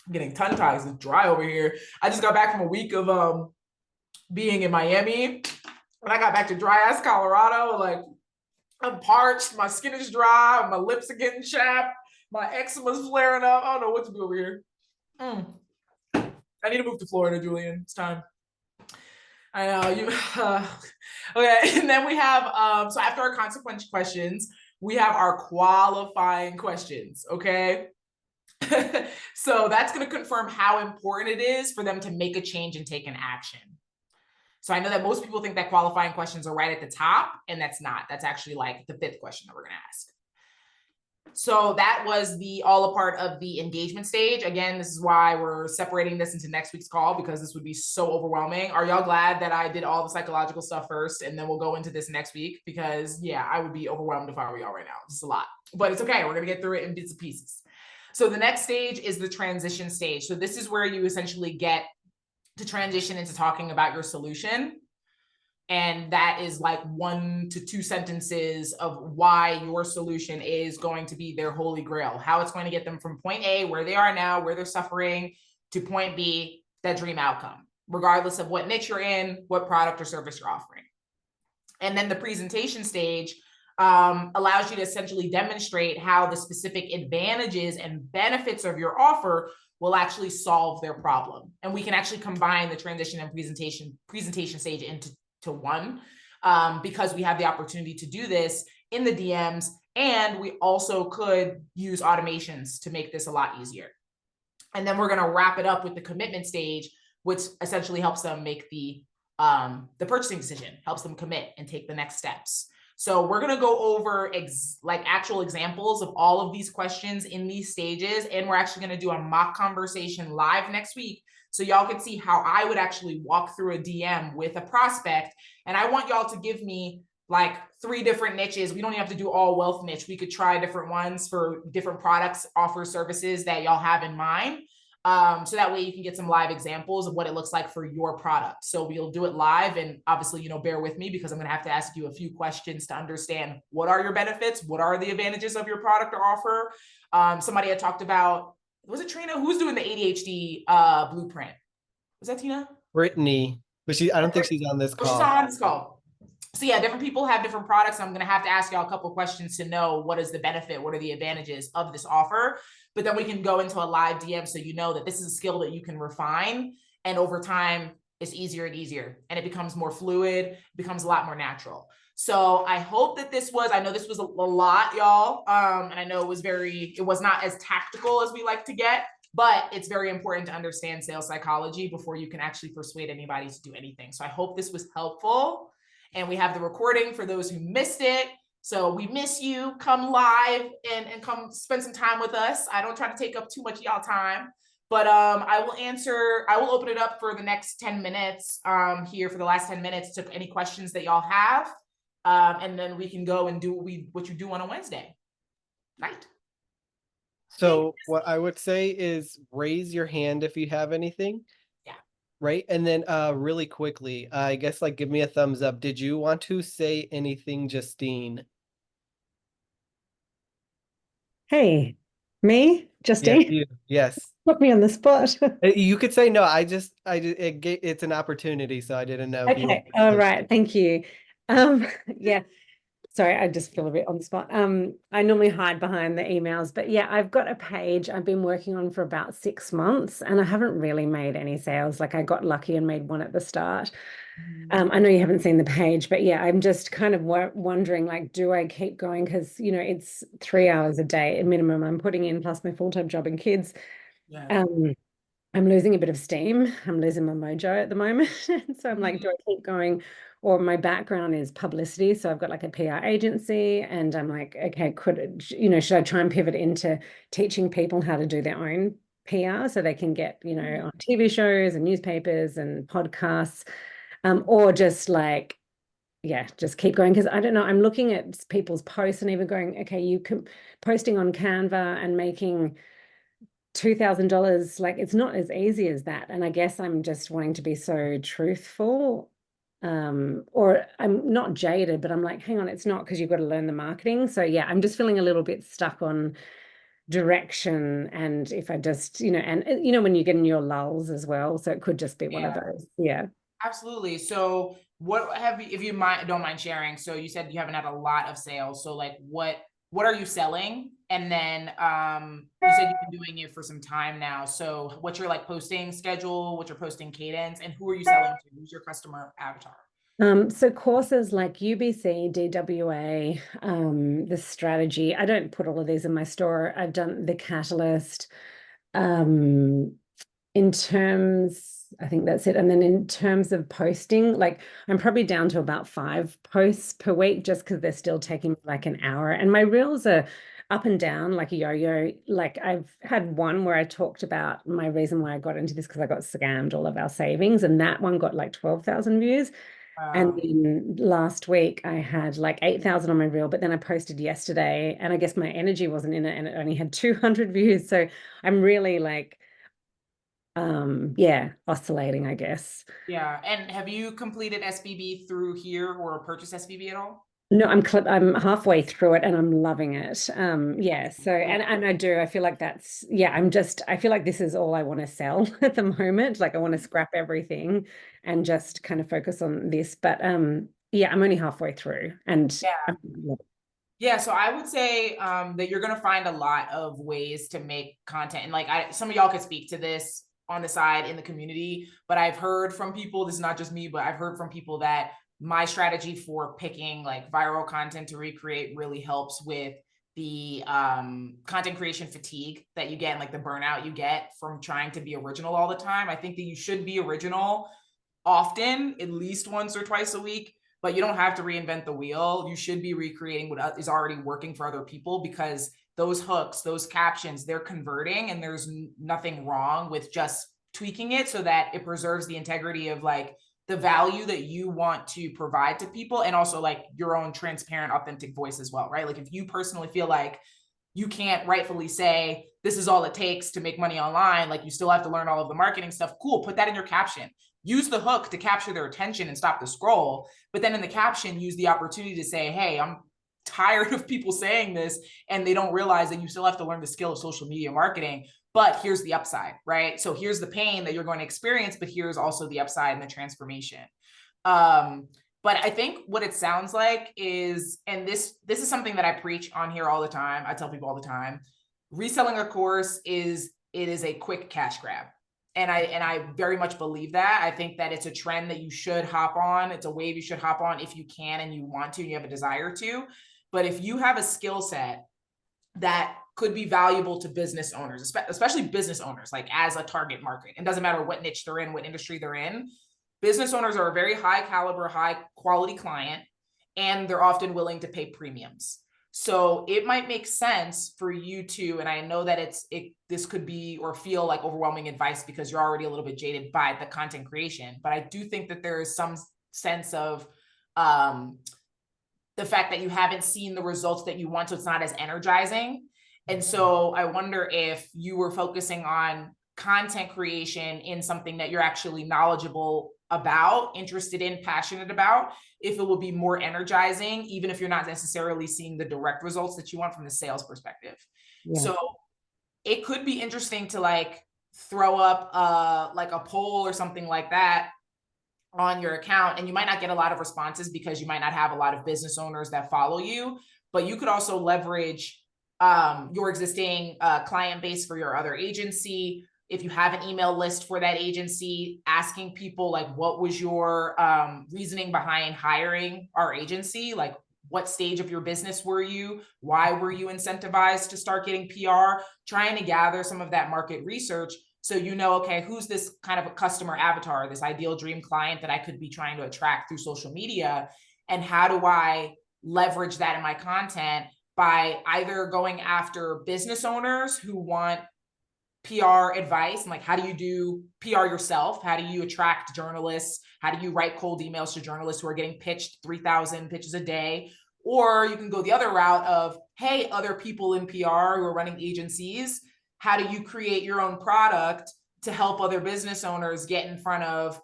I'm getting tongue tied, it's dry over here. I just got back from a week of being in Miami. When I got back to dry ass Colorado, like I'm parched, my skin is dry, my lips are getting chapped, my eczema's flaring up. I don't know what to do over here. I need to move to Florida, Julian. It's time. I know you. Okay, and then we have so after our consequence questions, we have our qualifying questions. Okay. So that's going to confirm how important it is for them to make a change and take an action. So I know that most people think that qualifying questions are right at the top, and that's not. That's actually like the 5th question that we're going to ask. So that was all a part of the engagement stage. Again, this is why we're separating this into next week's call, because this would be so overwhelming. Are y'all glad that I did all the psychological stuff first and then we'll go into this next week? Because yeah, I would be overwhelmed if I were y'all right now. It's a lot, but it's okay. We're going to get through it in bits and pieces. So the next stage is the transition stage. So this is where you essentially get to transition into talking about your solution. And that is like 1 to 2 sentences of why your solution is going to be their holy grail, how it's going to get them from point A, where they are now, where they're suffering, to point B, that dream outcome, regardless of what niche you're in, what product or service you're offering. And then the presentation stage allows you to essentially demonstrate how the specific advantages and benefits of your offer will actually solve their problem. And we can actually combine the transition and presentation stage into one because we have the opportunity to do this in the DMs, and we also could use automations to make this a lot easier. And then we're going to wrap it up with the commitment stage, which essentially helps them make the purchasing decision, helps them commit and take the next steps. So we're going to go over like actual examples of all of these questions in these stages. And we're actually going to do a mock conversation live next week, so y'all can see how I would actually walk through a DM with a prospect. And I want y'all to give me like 3 different niches. We don't even have to do all wealth niche. We could try different ones for different products, offers, services that y'all have in mind. So that way you can get some live examples of what it looks like for your product. So we'll do it live, and obviously, bear with me because I'm going to have to ask you a few questions to understand what are your benefits, what are the advantages of your product or offer. Somebody had talked about, was it Trina? Who's doing the ADHD blueprint? Was that Tina? Brittany, but I don't think she's on this call. She's on this call. So yeah, different people have different products. I'm going to have to ask y'all a couple of questions to know what is the benefit, what are the advantages of this offer. But then we can go into a live DM so you know that this is a skill that you can refine, and over time it's easier and easier, and it becomes more fluid, it becomes a lot more natural. So I hope that I know this was a lot, y'all. And I know it was not as tactical as we like to get, but it's very important to understand sales psychology before you can actually persuade anybody to do anything. So I hope this was helpful. And we have the recording for those who missed it. So we miss you. Come live and come spend some time with us. I don't try to take up too much of y'all time, but I will open it up for the next 10 minutes here for the last 10 minutes to any questions that y'all have. And then we can go and do what you do on a Wednesday night. So what I would say is raise your hand if you have anything. Yeah. Right. And then really quickly, I guess give me a thumbs up. Did you want to say anything, Justine? Hey, me? Justine? Yes, you. Yes. Put me on the spot. You could say no. It's an opportunity, so I didn't know. Okay. All right. Thank you. Yeah. Sorry, I just feel a bit on the spot. I normally hide behind the emails, but yeah, I've got a page I've been working on for about 6 months and I haven't really made any sales. Like I got lucky and made one at the start. I know you haven't seen the page, but yeah, I'm just kind of wondering, like, do I keep going? Because, it's 3 hours a day at minimum I'm putting in, plus my full-time job and kids. Yeah. I'm losing a bit of steam. I'm losing my mojo at the moment. So I'm like, do I keep going? Or my background is publicity. So I've got like a PR agency and I'm like, okay, should I try and pivot into teaching people how to do their own PR so they can get, on TV shows and newspapers and podcasts, or just like, yeah, just keep going. Because I don't know, I'm looking at people's posts and even going, okay, you can posting on Canva and making $2,000, like it's not as easy as that. And I guess I'm just wanting to be so truthful. Or I'm not jaded, but I'm like, hang on, it's not, because you've got to learn the marketing. So yeah, I'm just feeling a little bit stuck on direction. And if I just, and when you get in your lulls as well. So it could just be one of those. Yeah. Absolutely. So what have you, if you don't mind sharing, so you said you haven't had a lot of sales. So like what are you selling? And then you said you've been doing it for some time now. So what's your like posting schedule, what's your posting cadence, and who are you selling to? Who's your customer avatar? So courses like UBC, DWA, the strategy. I don't put all of these in my store. I've done the Catalyst. In terms, I think that's it. And then in terms of posting, like I'm probably down to about 5 posts per week just because they're still taking like an hour. And my reels are up and down like a yo-yo. Like I've had one where I talked about my reason why I got into this because I got scammed all of our savings, and that one got like 12,000 views. And then last week I had like 8,000 on my reel, but then I posted yesterday and I guess my energy wasn't in it and it only had 200 views. So I'm really like, yeah, oscillating, I guess. Yeah. And have you completed SBB through here or purchased SBB at all? No, I'm halfway through it and I'm loving it. Yeah, so and I feel like that's, yeah, I feel like this is all I want to sell at the moment. Like I want to scrap everything and just kind of focus on this. But yeah, I'm only halfway through and yeah, so I would say that you're gonna find a lot of ways to make content, and like some of y'all could speak to this on the side in the community, but I've heard from people, this is not just me, but I've heard from people that my strategy for picking like viral content to recreate really helps with the content creation fatigue that you get and like the burnout you get from trying to be original all the time. I think that you should be original often, at least once or twice a week, but you don't have to reinvent the wheel. You should be recreating what is already working for other people, because those hooks, those captions, they're converting, and there's nothing wrong with just tweaking it so that it preserves the integrity of like the value that you want to provide to people, and also like your own transparent, authentic voice as well, right? Like if you personally feel like you can't rightfully say this is all it takes to make money online, like you still have to learn all of the marketing stuff, cool, put that in your caption. Use the hook to capture their attention and stop the scroll. But then in the caption, use the opportunity to say, hey, I'm tired of people saying this and they don't realize that you still have to learn the skill of social media marketing. But here's the upside, right? So here's the pain that you're going to experience, but here's also the upside and the transformation. But I think what it sounds like is, and this is something that I preach on here all the time. I tell people all the time, reselling a course is a quick cash grab. And I very much believe that. I think that it's a trend that you should hop on. It's a wave you should hop on if you can and you want to and you have a desire to. But if you have a skill set that could be valuable to business owners, especially business owners, like as a target market, it doesn't matter what niche they're in, what industry they're in, business owners are a very high caliber, high quality client, and they're often willing to pay premiums. So it might make sense for you to, and I know that this could be or feel like overwhelming advice because you're already a little bit jaded by the content creation, but I do think that there is some sense of the fact that you haven't seen the results that you want, so it's not as energizing. And so I wonder if you were focusing on content creation in something that you're actually knowledgeable about, interested in, passionate about, if it will be more energizing, even if you're not necessarily seeing the direct results that you want from the sales perspective. Yeah. So it could be interesting to like throw up like a poll or something like that on your account, and you might not get a lot of responses because you might not have a lot of business owners that follow you, but you could also leverage your existing client base for your other agency. If you have an email list for that agency, asking people like, what was your reasoning behind hiring our agency? Like, what stage of your business were you? Why were you incentivized to start getting PR? Trying to gather some of that market research so you know, okay, who's this kind of a customer avatar, this ideal dream client that I could be trying to attract through social media? And how do I leverage that in my content by either going after business owners who want PR advice, and like, how do you do PR yourself? How do you attract journalists? How do you write cold emails to journalists who are getting pitched 3,000 pitches a day? Or you can go the other route of, hey, other people in PR who are running agencies, how do you create your own product to help other business owners get in front of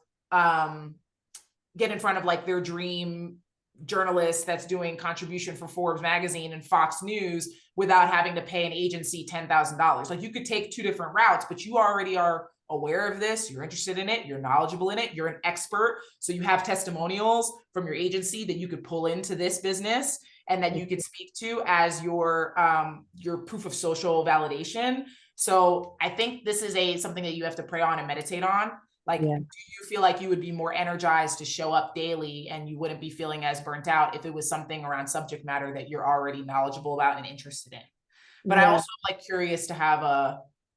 like their dream journalist that's doing contribution for Forbes magazine and Fox News without having to pay an agency $10,000. Like, you could take two different routes, but you already are aware of this, you're interested in it, you're knowledgeable in it, you're an expert. So you have testimonials from your agency that you could pull into this business and that you could speak to as your proof of social validation. So I think this is something that you have to pray on and meditate on. Like, do you feel like you would be more energized to show up daily and you wouldn't be feeling as burnt out if it was something around subject matter that you're already knowledgeable about and interested in? But I also like curious to have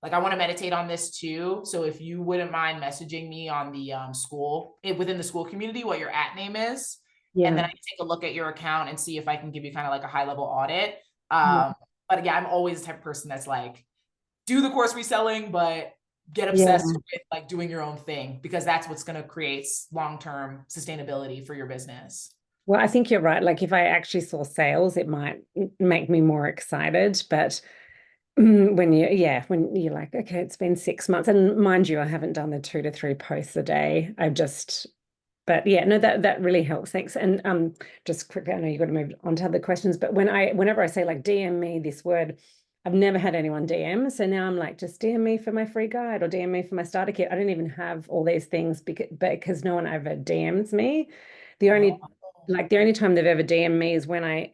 I want to meditate on this too. So if you wouldn't mind messaging me on the within the school community, what your @ name is. And then I can take a look at your account and see if I can give you kind of like a high level audit. But yeah, I'm always the type of person that's like, do the course reselling, but get obsessed with like doing your own thing, because that's what's going to create long-term sustainability for your business. Well, I think you're right. Like, if I actually saw sales, it might make me more excited. But when you're like, okay, it's been 6 months, and mind you, I haven't done the 2 to 3 posts a day. But yeah, no, that really helps. Thanks. And just quickly, I know you've got to move on to other questions, but whenever I say like DM me this word, I've never had anyone DM. So now I'm like, just DM me for my free guide or DM me for my starter kit. I don't even have all these things because no one ever DMs me. The only time they've ever DM'd me is when I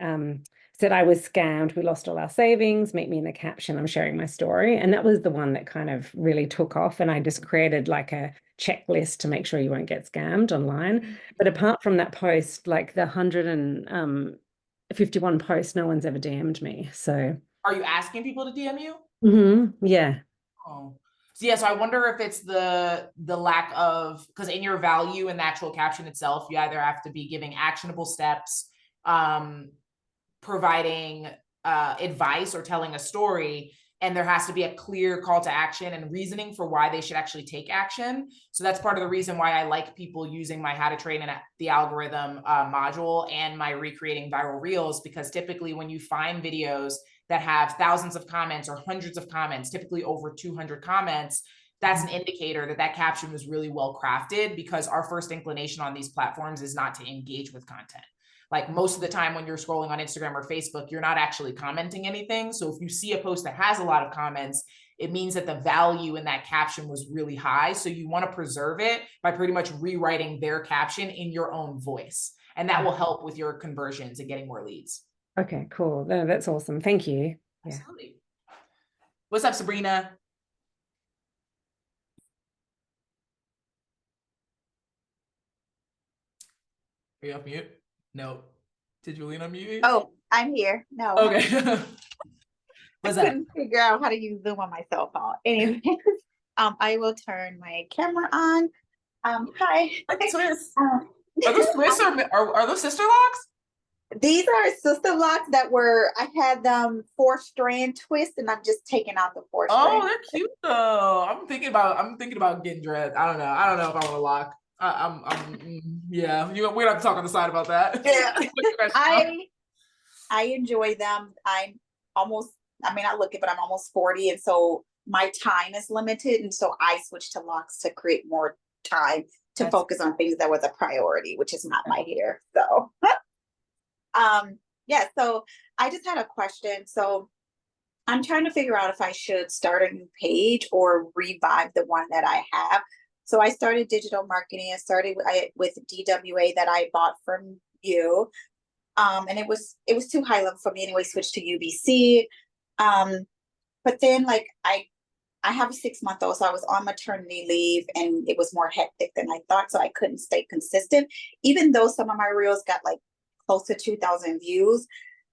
said I was scammed, we lost all our savings, meet me in the caption, I'm sharing my story. And that was the one that kind of really took off. And I just created like a checklist to make sure you won't get scammed online. But apart from that post, like the 151 posts, no one's ever DM'd me. So are you asking people to DM you? Yeah. Oh. So yeah, so I wonder if it's the lack of, because in your value in the actual caption itself, you either have to be giving actionable steps, providing advice, or telling a story, and there has to be a clear call to action and reasoning for why they should actually take action. So that's part of the reason why I like people using my How to Train the Algorithm module and my Recreating Viral Reels, because typically when you find videos that have thousands of comments or hundreds of comments, typically over 200 comments, that's an indicator that caption was really well crafted, because our first inclination on these platforms is not to engage with content. Like, most of the time when you're scrolling on Instagram or Facebook, you're not actually commenting anything. So if you see a post that has a lot of comments, it means that the value in that caption was really high. So you want to preserve it by pretty much rewriting their caption in your own voice. And that will help with your conversions and getting more leads. Okay, cool. No, that's awesome. Thank you. Absolutely. What's up, Sabrina? Are you off mute? No. Did Julian unmute you? Oh, I'm here. No. Okay. What's up? I couldn't figure out how to use Zoom on my cell phone. Anyways, I will turn my camera on. Hi. Twists. Are those twists or are those sister locks? These are sister locks that I had them 4-strand twist, and I'm just taking out the 4-strand. Oh, they're cute though. I'm thinking about getting dressed. I don't know if I want to lock. Yeah. We're gonna have to talk on the side about that. Yeah. I enjoy them. I look it, but I'm almost 40, and so my time is limited, and so I switched to locks to create more time to focus on things that was a priority, which is not my hair. So. Yeah, so I just had a question. So I'm trying to figure out if I should start a new page or revive the one that I have. So I started digital marketing. I started with DWA that I bought from you. And it was too high level for me anyway, switched to UBC. But then like I have a 6-month-old, so I was on maternity leave and it was more hectic than I thought. So I couldn't stay consistent. Even though some of my reels got like close to 2,000 views,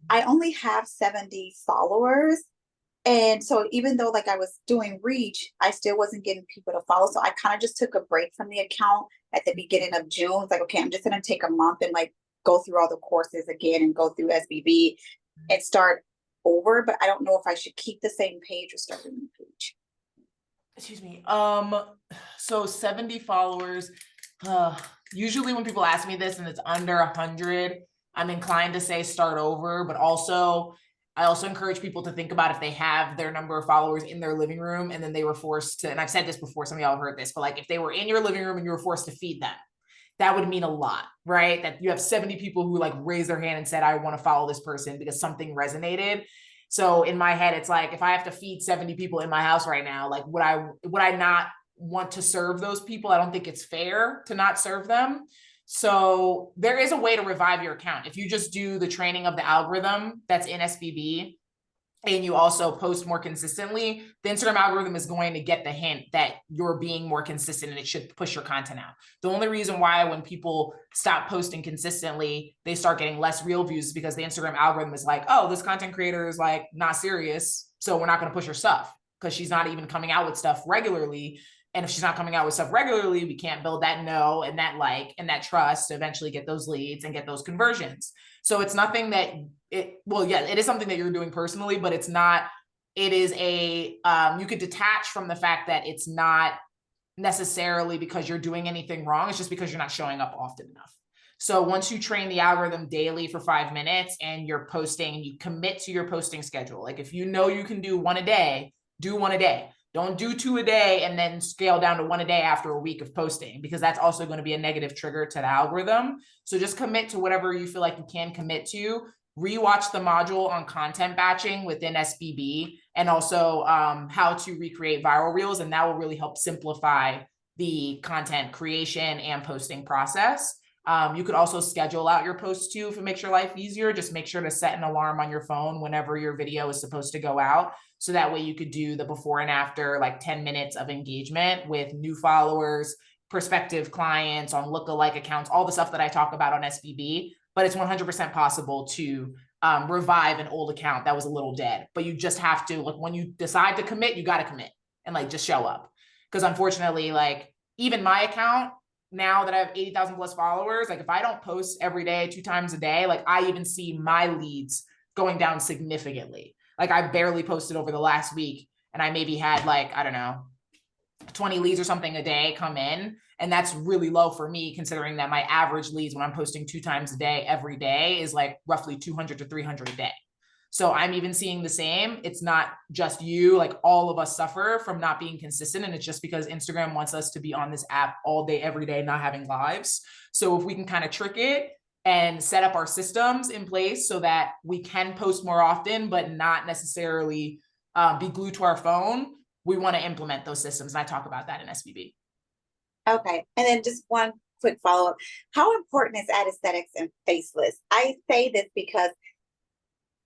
I only have 70 followers. And so even though like I was doing reach, I still wasn't getting people to follow. So I kind of just took a break from the account at the beginning of June. It's like, okay, I'm just going to take a month and like go through all the courses again and go through SBB and start over. But I don't know if I should keep the same page or start a new page. Excuse me. So 70 followers. Usually when people ask me this and it's under 100, I'm inclined to say start over, but also I also encourage people to think about if they have their number of followers in their living room and then they were forced to, and I've said this before, some of y'all have heard this, but like if they were in your living room and you were forced to feed them, that would mean a lot, right? That you have 70 people who like raised their hand and said, I want to follow this person because something resonated. So in my head, it's like, if I have to feed 70 people in my house right now, like would I not want to serve those people? I don't think it's fair to not serve them. So there is a way to revive your account. If you just do the training of the algorithm that's in SBB and you also post more consistently, the Instagram algorithm is going to get the hint that you're being more consistent and it should push your content out. The only reason why when people stop posting consistently, they start getting less reel views is because the Instagram algorithm is like, oh, this content creator is like not serious, so we're not going to push her stuff because she's not even coming out with stuff regularly. And if she's not coming out with stuff regularly, we can't build that know and that like and that trust to eventually get those leads and get those conversions. So it's nothing that it is something that you're doing personally, but it's not, it is a, you could detach from the fact that it's not necessarily because you're doing anything wrong. It's just because you're not showing up often enough. So once you train the algorithm daily for 5 minutes and you're posting and you commit to your posting schedule, like if you know you can do one a day, do one a day. Don't do 2 a day and then scale down to 1 a day after a week of posting, because that's also going to be a negative trigger to the algorithm. So just commit to whatever you feel like you can commit to. Rewatch the module on content batching within SBB and also how to recreate viral reels. And that will really help simplify the content creation and posting process. You could also schedule out your posts too if it makes your life easier. Just make sure to set an alarm on your phone whenever your video is supposed to go out. So that way you could do the before and after, like 10 minutes of engagement with new followers, prospective clients on lookalike accounts, all the stuff that I talk about on SBB. But it's 100% possible to revive an old account that was a little dead. But you just have to, like, when you decide to commit, you got to commit and like just show up. Because unfortunately, like even my account, now that I have 80,000 plus followers, like if I don't post every day, 2 times a day, like I even see my leads going down significantly. Like I barely posted over the last week and I maybe had like, I don't know, 20 leads or something a day come in. And that's really low for me, considering that my average leads when I'm posting 2 times a day, every day is like roughly 200 to 300 a day. So I'm even seeing the same. It's not just you, like all of us suffer from not being consistent. And it's just because Instagram wants us to be on this app all day, every day, not having lives. So if we can kind of trick it and set up our systems in place so that we can post more often, but not necessarily be glued to our phone, we want to implement those systems. And I talk about that in SBB. Okay. And then just one quick follow-up. How important is ad aesthetics and faceless? I say this because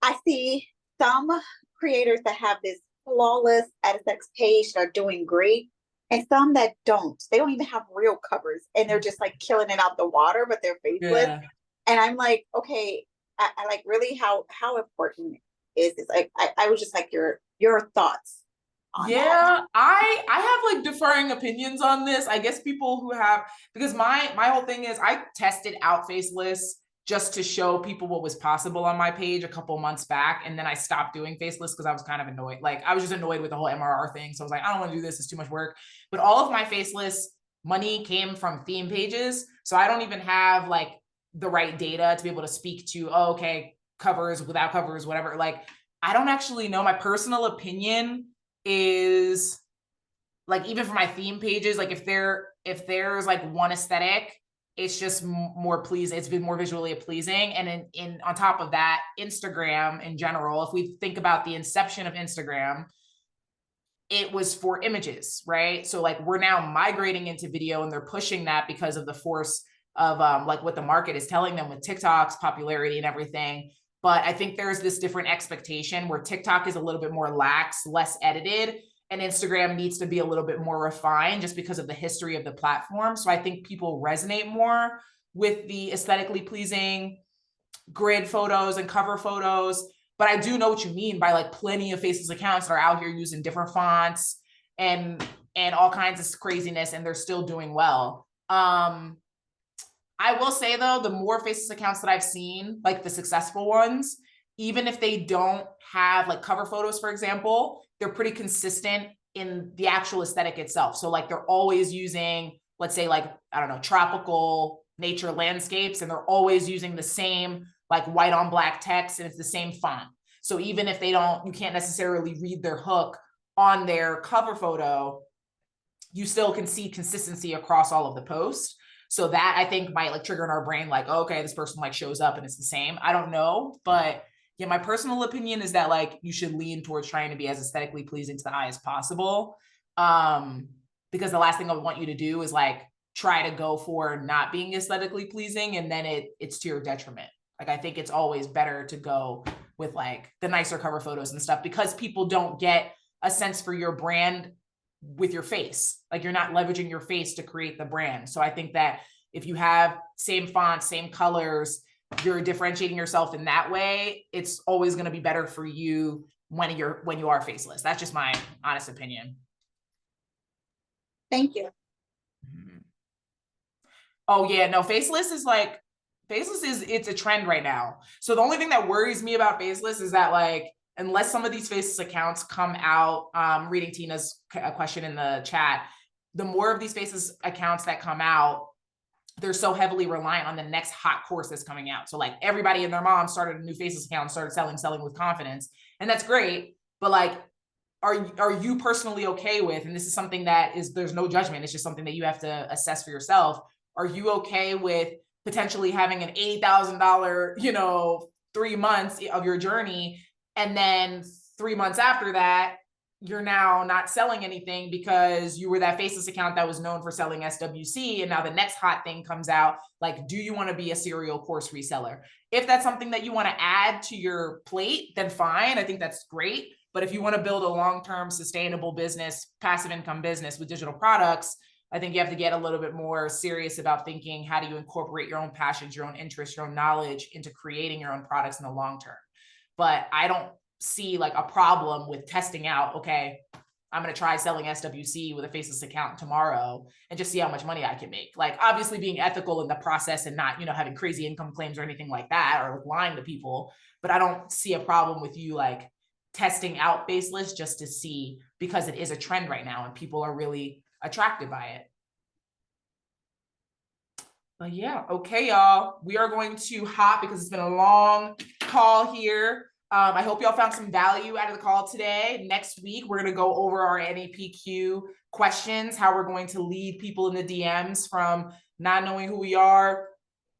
I see some creators that have this flawless ad aesthetics page that are doing great, and some that don't. They don't even have real covers, and they're just like killing it out the water, but they're faceless. Yeah. And I'm like, okay, I like really how important is this? Like, I was just like your thoughts. Yeah, I have like differing opinions on this. I guess people who have, because my whole thing is I tested out faceless just to show people what was possible on my page a couple months back. And then I stopped doing faceless because I was kind of annoyed. Like I was just annoyed with the whole MRR thing. So I was like, I don't want to do this. It's too much work. But all of my faceless money came from theme pages. So I don't even have like the right data to be able to speak to, oh, okay, covers, without covers, whatever. Like, I don't actually know. My personal opinion is like, even for my theme pages, like if there's like one aesthetic, it's just more pleasing. It's been more visually pleasing. And in on top of that, Instagram in general, if we think about the inception of Instagram, it was for images, right? So like we're now migrating into video, and they're pushing that because of the force of like what the market is telling them with TikTok's popularity and everything. But I think there's this different expectation where TikTok is a little bit more lax, less edited, and Instagram needs to be a little bit more refined just because of the history of the platform. So I think people resonate more with the aesthetically pleasing grid photos and cover photos. But I do know what you mean by like plenty of faceless accounts that are out here using different fonts and all kinds of craziness, and they're still doing well. I will say though, the more faceless accounts that I've seen, like the successful ones, even if they don't have like cover photos, for example, they're pretty consistent in the actual aesthetic itself. So like they're always using, let's say like, I don't know, tropical nature landscapes, and they're always using the same like white on black text, and it's the same font. So even if they don't, you can't necessarily read their hook on their cover photo, you still can see consistency across all of the posts. So that I think might like trigger in our brain, like, oh, okay, this person like shows up and it's the same. I don't know, but yeah, my personal opinion is that like you should lean towards trying to be as aesthetically pleasing to the eye as possible. Because the last thing I want you to do is like try to go for not being aesthetically pleasing, and then it's to your detriment. Like I think it's always better to go with like the nicer cover photos and stuff, because people don't get a sense for your brand with your face. Like you're not leveraging your face to create the brand. So I think that if you have same fonts, same colors, you're differentiating yourself in that way, it's always going to be better for you when you are faceless. That's just my honest opinion. Thank you. Oh yeah, no, faceless is it's a trend right now. So the only thing that worries me about faceless is that like, unless some of these faceless accounts come out, reading Tina's question in the chat, the more of these faceless accounts that come out, they're so heavily reliant on the next hot course that's coming out. So like everybody and their mom started a new faceless account and started selling with confidence. And that's great. But like, are you personally okay with, and this is something that there's no judgment, it's just something that you have to assess for yourself. Are you okay with potentially having an $80,000, 3 months of your journey, and then 3 months after that, you're now not selling anything because you were that faceless account that was known for selling SWC, and now the next hot thing comes out? Like, do you want to be a serial course reseller? If that's something that you want to add to your plate, then fine. I think that's great. But if you want to build a long-term sustainable business, passive income business with digital products, I think you have to get a little bit more serious about thinking, how do you incorporate your own passions, your own interests, your own knowledge into creating your own products in the long term? But I don't see like a problem with testing out, okay, I'm going to try selling SWC with a faceless account tomorrow and just see how much money I can make. Like obviously being ethical in the process and not, having crazy income claims or anything like that, or lying to people. But I don't see a problem with you like testing out faceless just to see, because it is a trend right now and people are really attracted by it. But yeah, okay, y'all. We are going to hop because it's been a long call here. I hope y'all found some value out of the call today. Next week, we're going to go over our NAPQ questions, how we're going to lead people in the DMs from not knowing who we are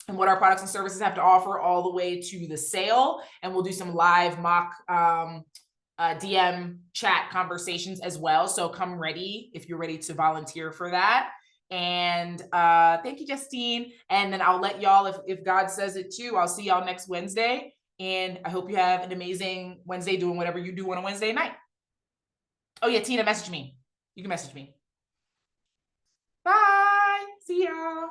and what our products and services have to offer all the way to the sale. And we'll do some live mock DM chat conversations as well. So come ready if you're ready to volunteer for that. And thank you, Justine. And then I'll let y'all, if God says it too, I'll see y'all next Wednesday. And I hope you have an amazing Wednesday doing whatever you do on a Wednesday night. Oh yeah, Tina, message me. You can message me. Bye. See y'all.